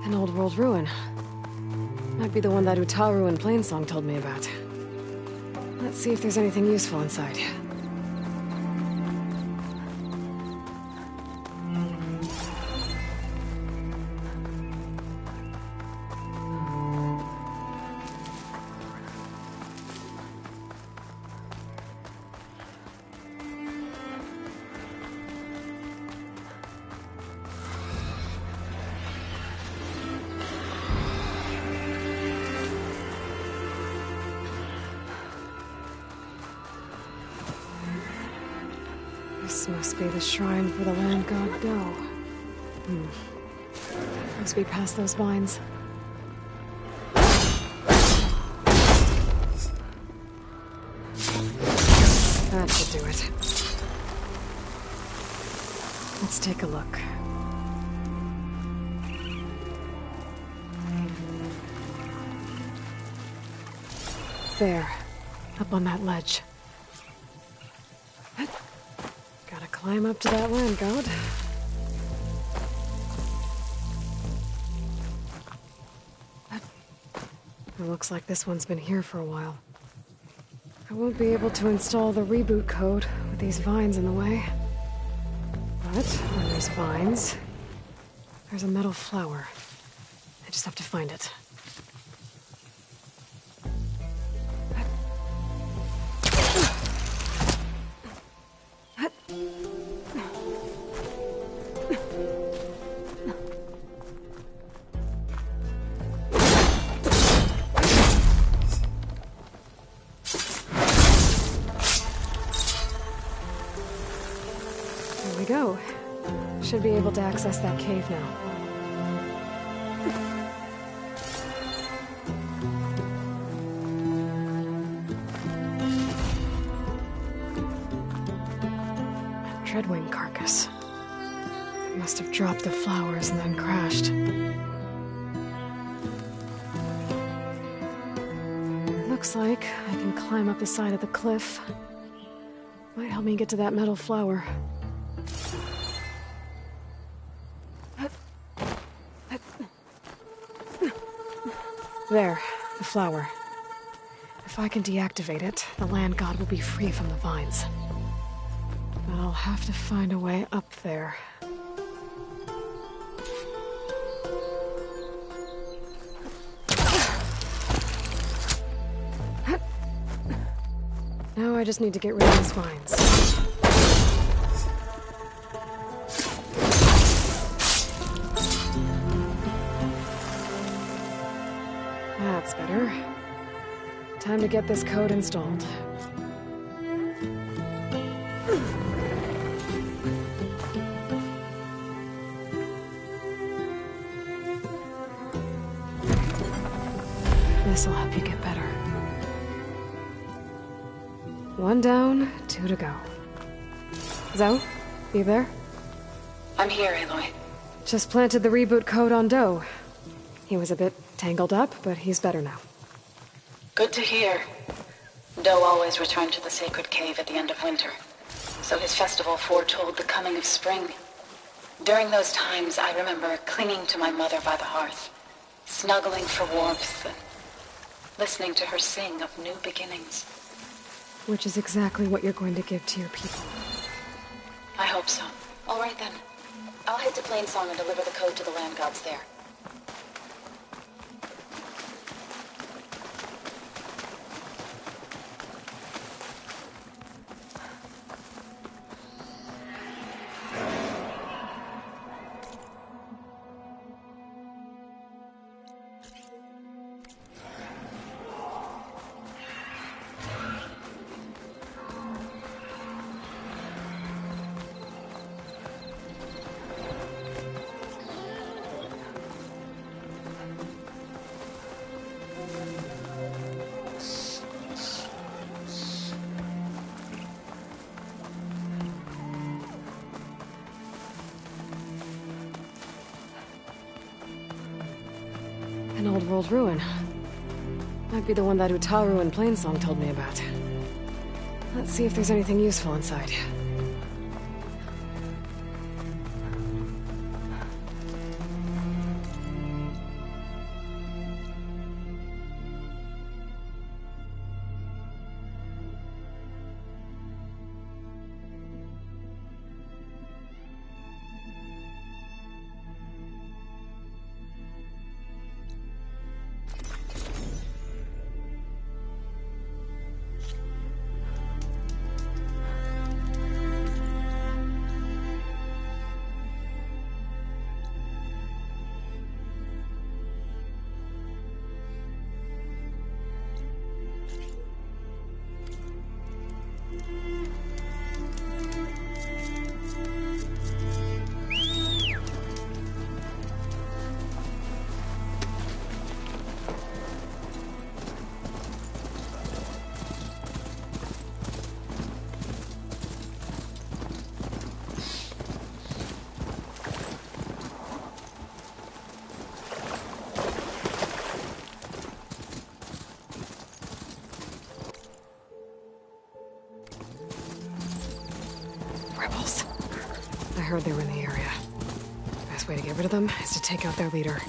An old world ruin. Might be the one that Utaru and Plainsong told me about. Let's see if there's anything useful inside. This must be the shrine for the land god Do. Must be past those vines. That should do it. Let's take a look. There, up on that ledge. Gotta climb up to that land god. It looks like this one's been here for a while. I won't be able to install the reboot code with these vines in the way. But when there's vines, there's a metal flower. I just have to find it. There we go. Should be able to access that cave now. Dreadwing carcass. It must have dropped the flowers and then crashed. Looks like I can climb up the side of the cliff. Might help me get to that metal flower. There, the flower. If I can deactivate it, the land god will be free from the vines. But I'll have to find a way up there. Now I just need to get rid of these vines. That's better. Time to get this code installed. This'll help you get better. One down, 2 to go. Zoe, you there? I'm here, Aloy. Just planted the reboot code on Do. He was a bit tangled up, but he's better now. Good to hear. Do always returned to the sacred cave at the end of winter, so his festival foretold the coming of spring. During those times, I remember clinging to my mother by the hearth, snuggling for warmth, and listening to her sing of new beginnings. Which is exactly what you're going to give to your people. I hope so. All right then. I'll head to Plainsong and deliver the code to the land gods there. An old world ruin. Might be the one that Utaru and Plainsong told me about. Let's see if there's anything useful inside. Rebels. I heard they were in the area. Best way to get rid of them is to take out their leader.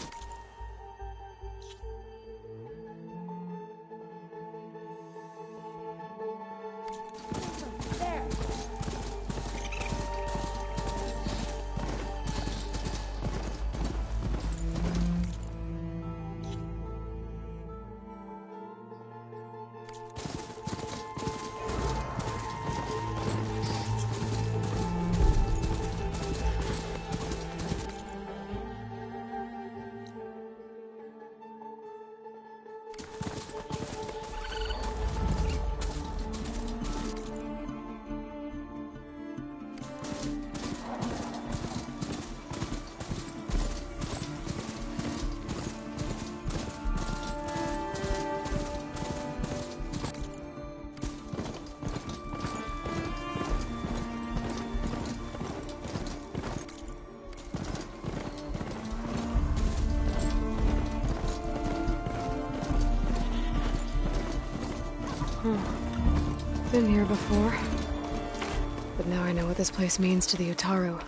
Been here before. But now I know what this place means to the Utaru.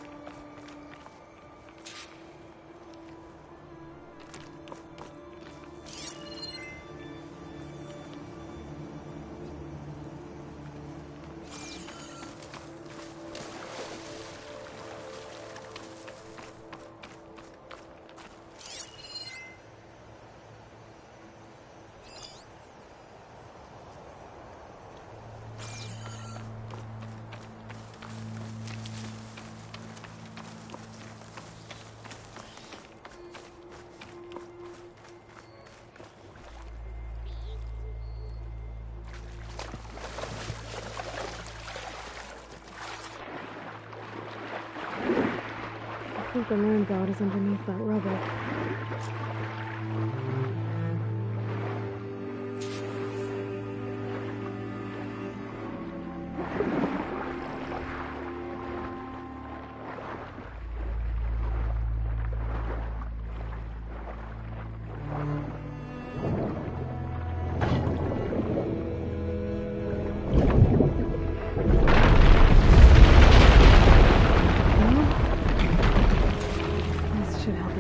I think the land god is underneath that rubble.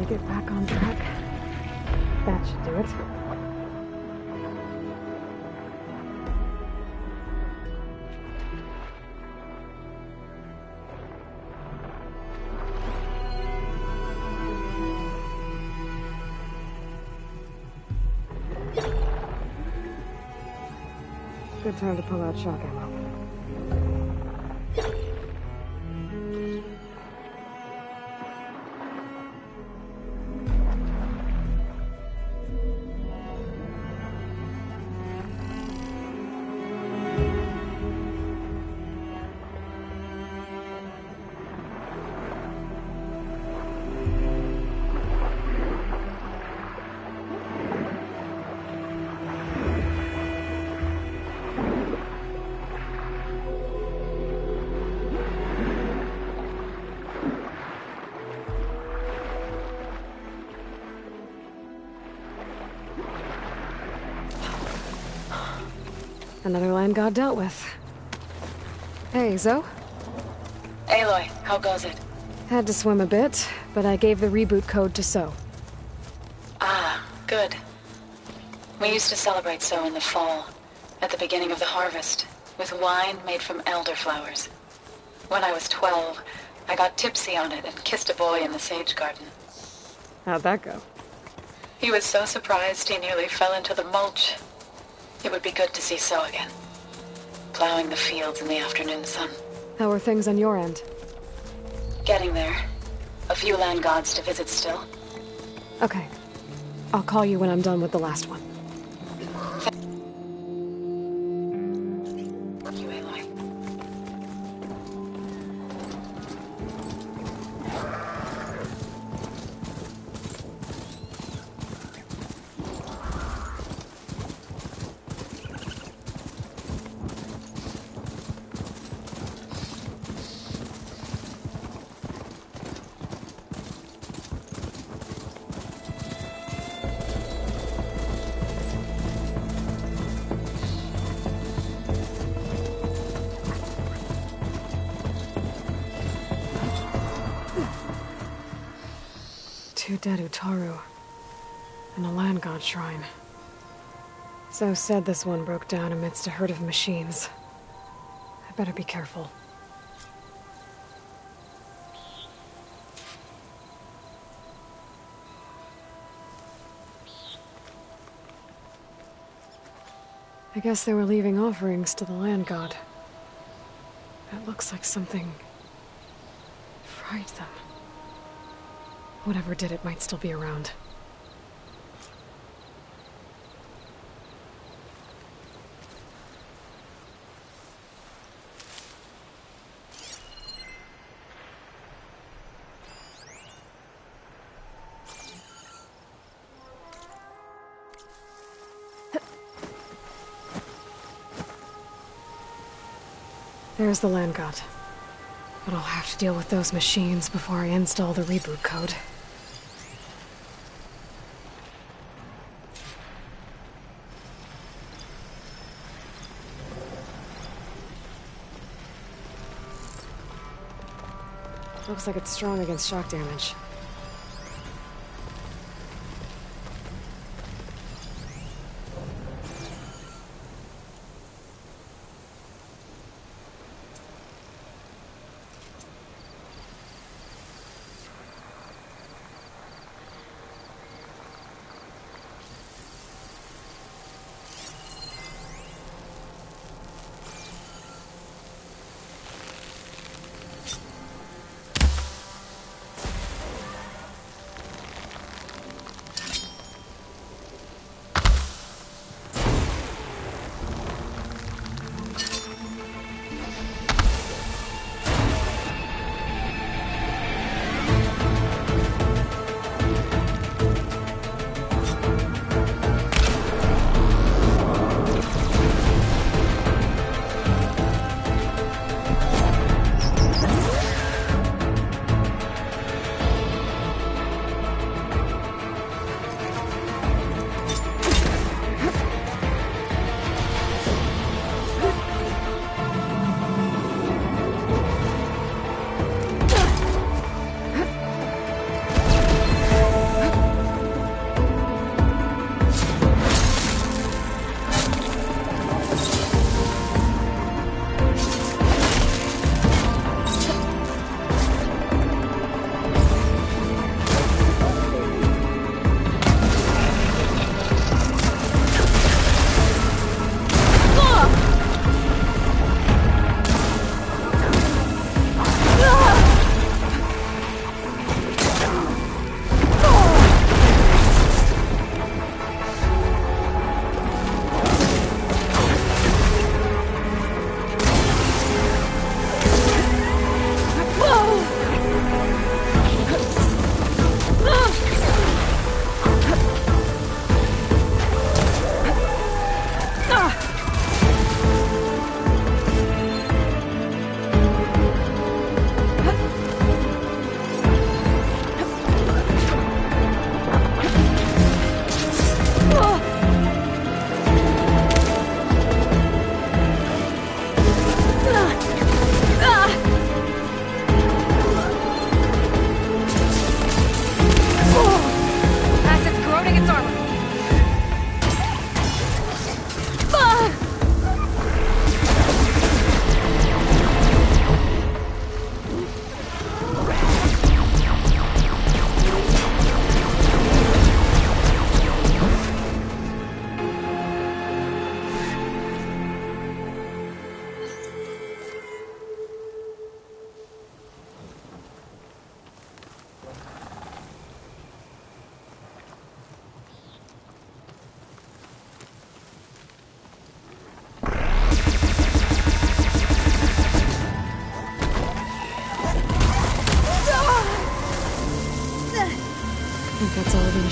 Get back on track. That should do it. Good time to pull out shock ammo. Another land god dealt with. Hey, Zoe? Aloy, how goes it? Had to swim a bit, but I gave the reboot code to So. Ah, good. We used to celebrate So in the fall, at the beginning of the harvest, with wine made from elderflowers. When I was 12, I got tipsy on it and kissed a boy in the sage garden. How'd that go? He was so surprised he nearly fell into the mulch. It would be good to see So again, plowing the fields in the afternoon sun. How are things on your end? Getting there. A few land gods to visit still. Okay. I'll call you when I'm done with the last one. Thank you, Aloy. Two dead Utaru. And a land god shrine. So said this one broke down amidst a herd of machines. I better be careful. I guess they were leaving offerings to the land god. That looks like something fried them. Whatever did it might still be around. There's the land god. But I'll have to deal with those machines before I install the reboot code. Looks like it's strong against shock damage.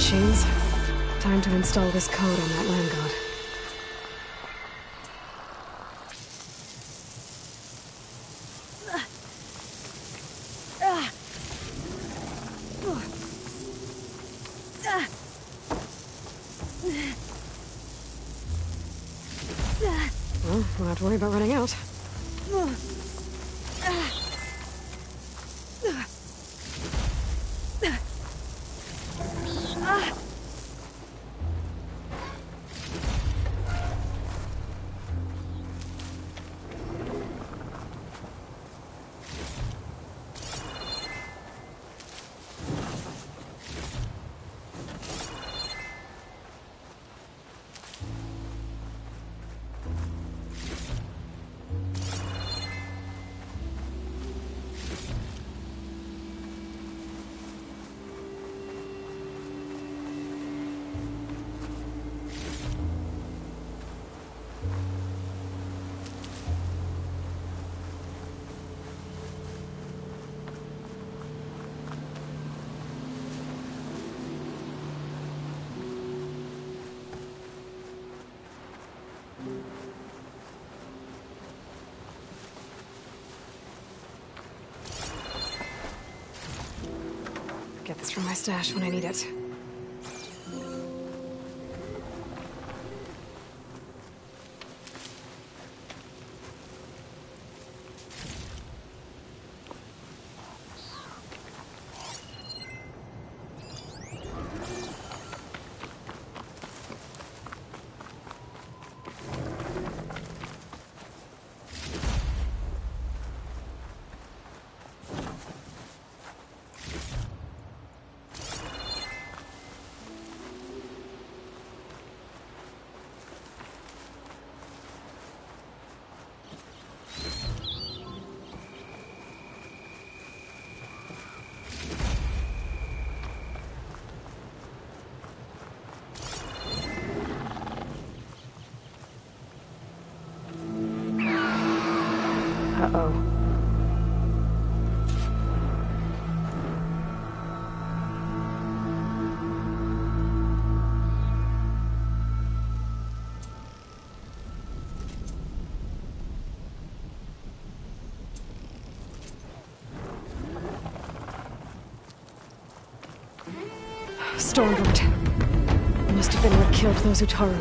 machines. Time to install this code on that land god. Well, we'll have to worry about running out. Get this from my stash when I need it. Uh-oh. Stormbird. Must have been what killed those Utaru.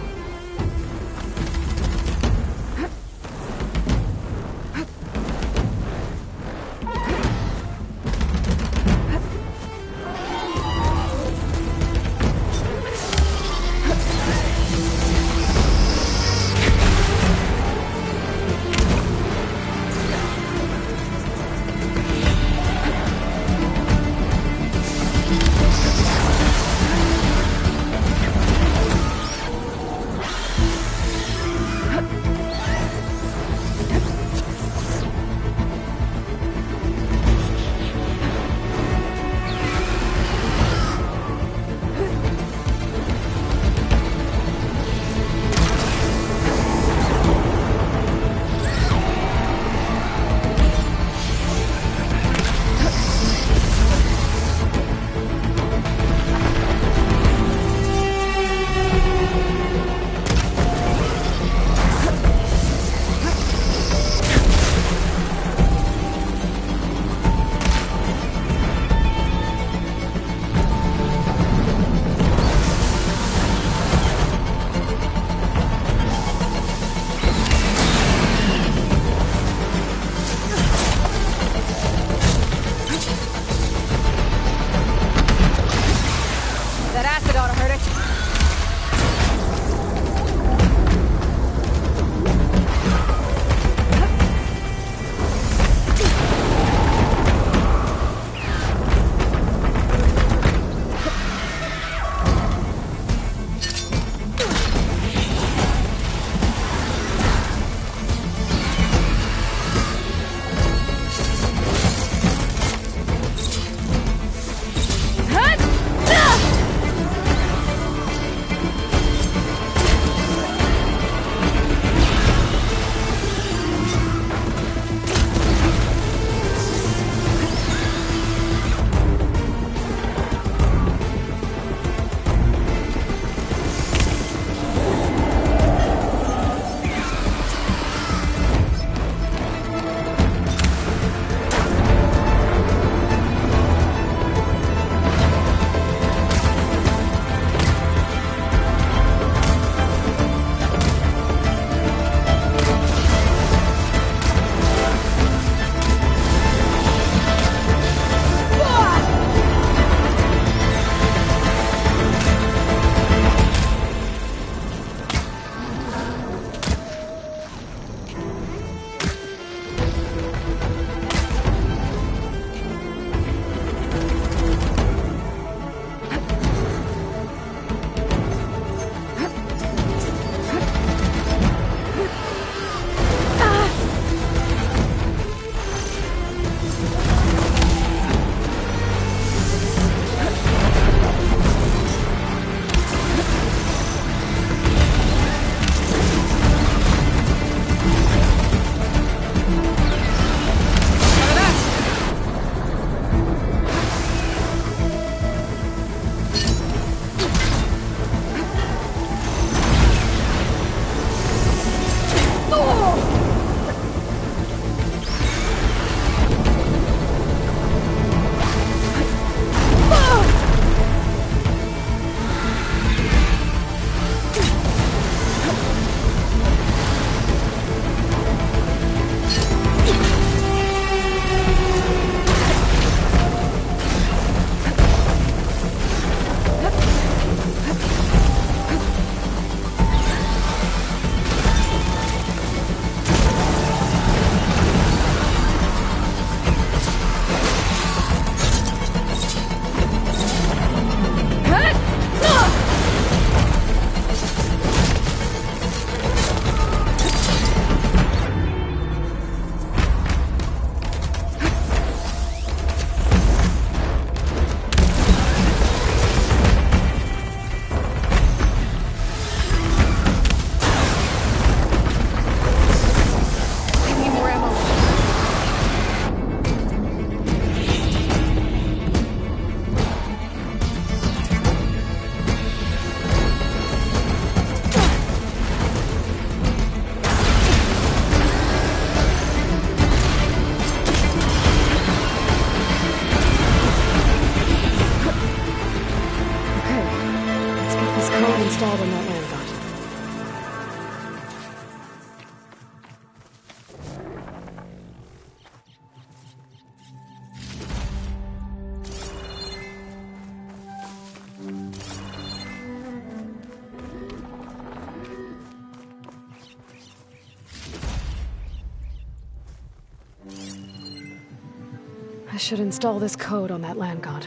should install this code on that land god.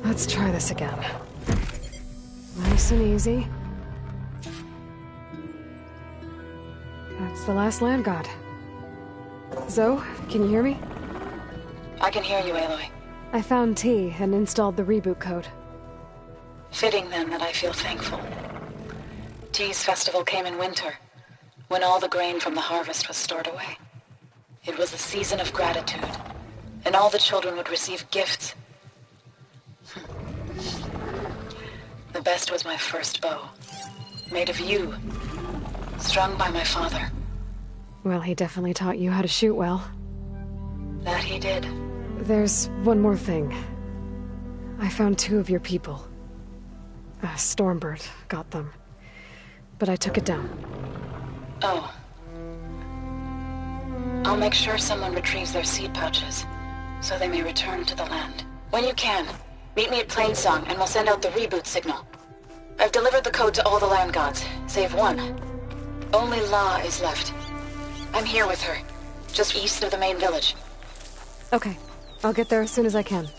Let's try this again. Nice and easy. That's the last land god. Zoe, can you hear me? I can hear you, Aloy. I found T and installed the reboot code. Fitting then that I feel thankful. T's festival came in winter, when all the grain from the harvest was stored away. It was a season of gratitude, and all the children would receive gifts. The best was my first bow, made of yew, strung by my father. Well, he definitely taught you how to shoot well. That he did. There's one more thing. I found 2 of your people. Stormbird got them. But I took it down. Oh. I'll make sure someone retrieves their seed pouches, so they may return to the land. When you can, meet me at Plainsong and we'll send out the reboot signal. I've delivered the code to all the land gods, save one. Only La is left. I'm here with her, just east of the main village. Okay, I'll get there as soon as I can.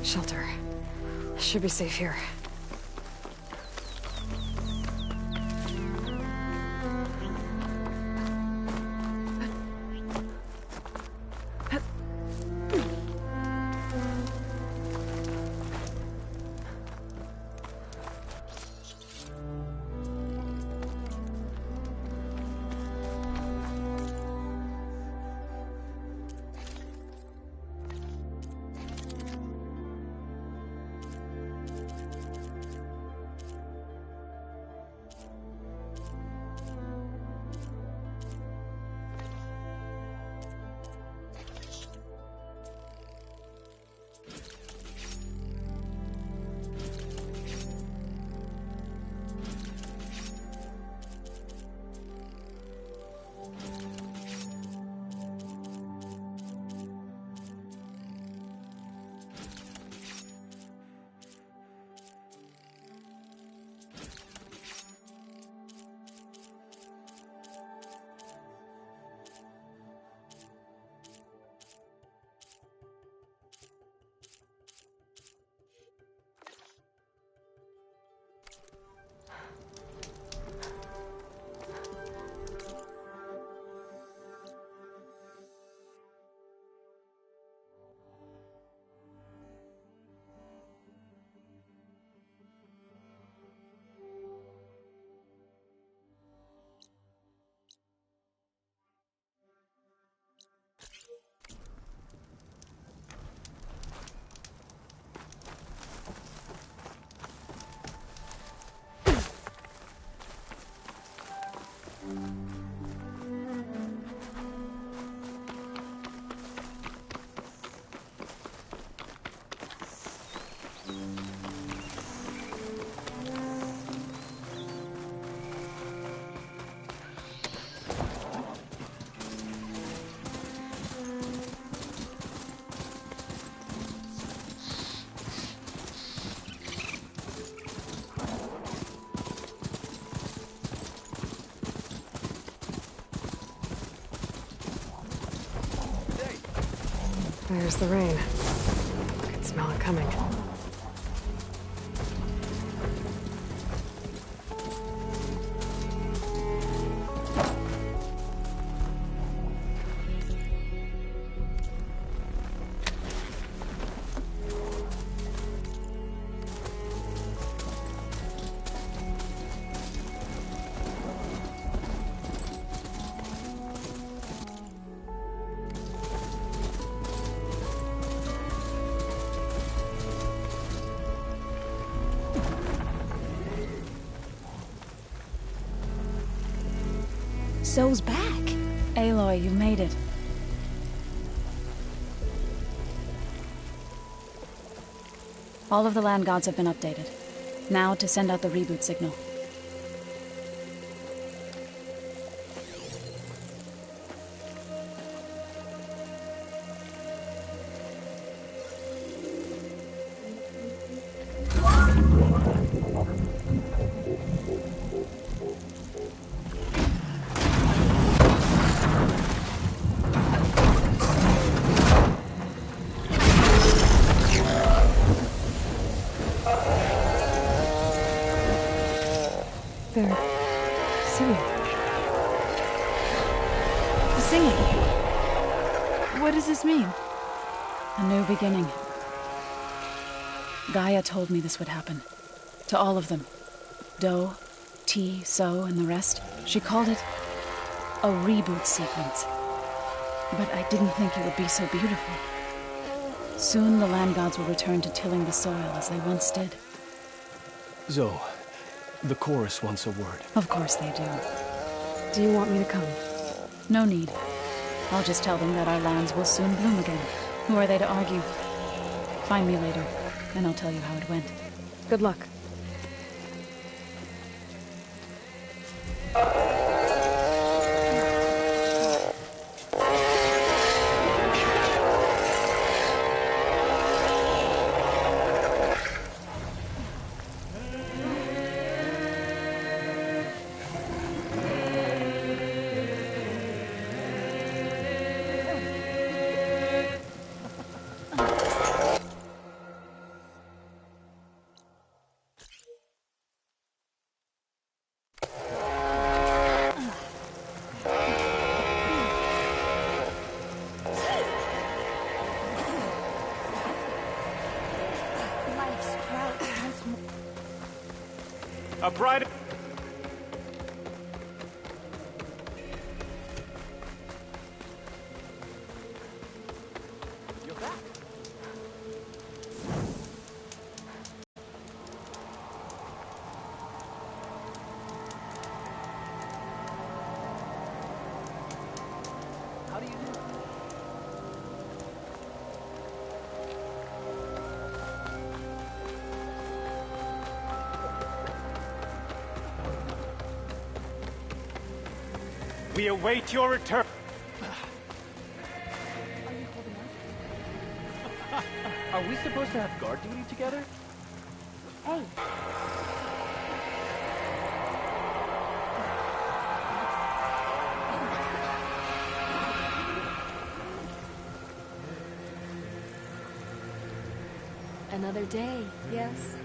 Shelter. Should be safe here. There's the rain. I can smell it coming. Zoe's back. Aloy, you made it. All of the land gods have been updated. Now to send out the reboot signal. They're singing. Singing? What does this mean? A new beginning. Gaia told me this would happen. To all of them. Do, T, So, and the rest. She called it a reboot sequence. But I didn't think it would be so beautiful. Soon the land gods will return to tilling the soil as they once did. Zoe, the chorus wants a word. Of course they do. Do you want me to come? No need. I'll just tell them that our lands will soon bloom again. Who are they to argue? Find me later, and I'll tell you how it went. Good luck. A bride. You're back. How do you do? We await your return. Are we supposed to have guard duty together? Hey. Another day, yes.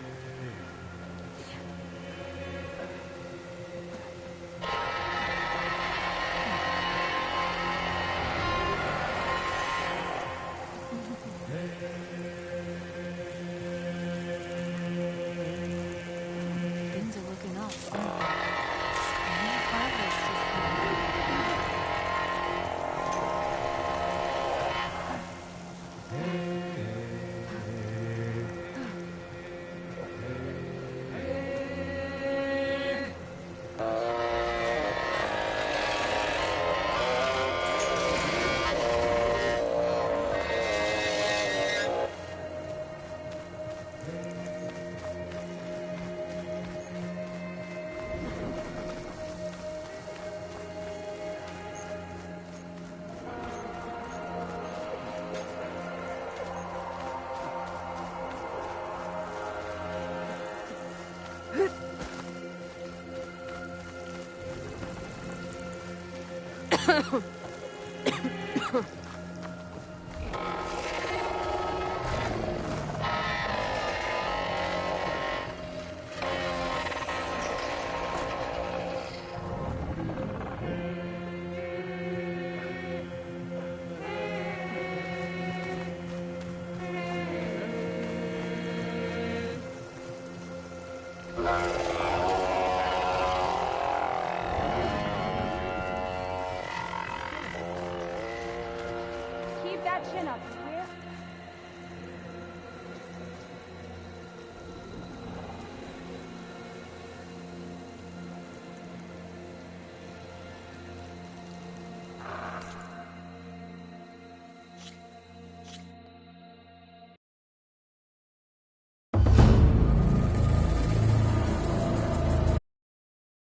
Things are looking up. Any harvest is coming. Keep that chin up.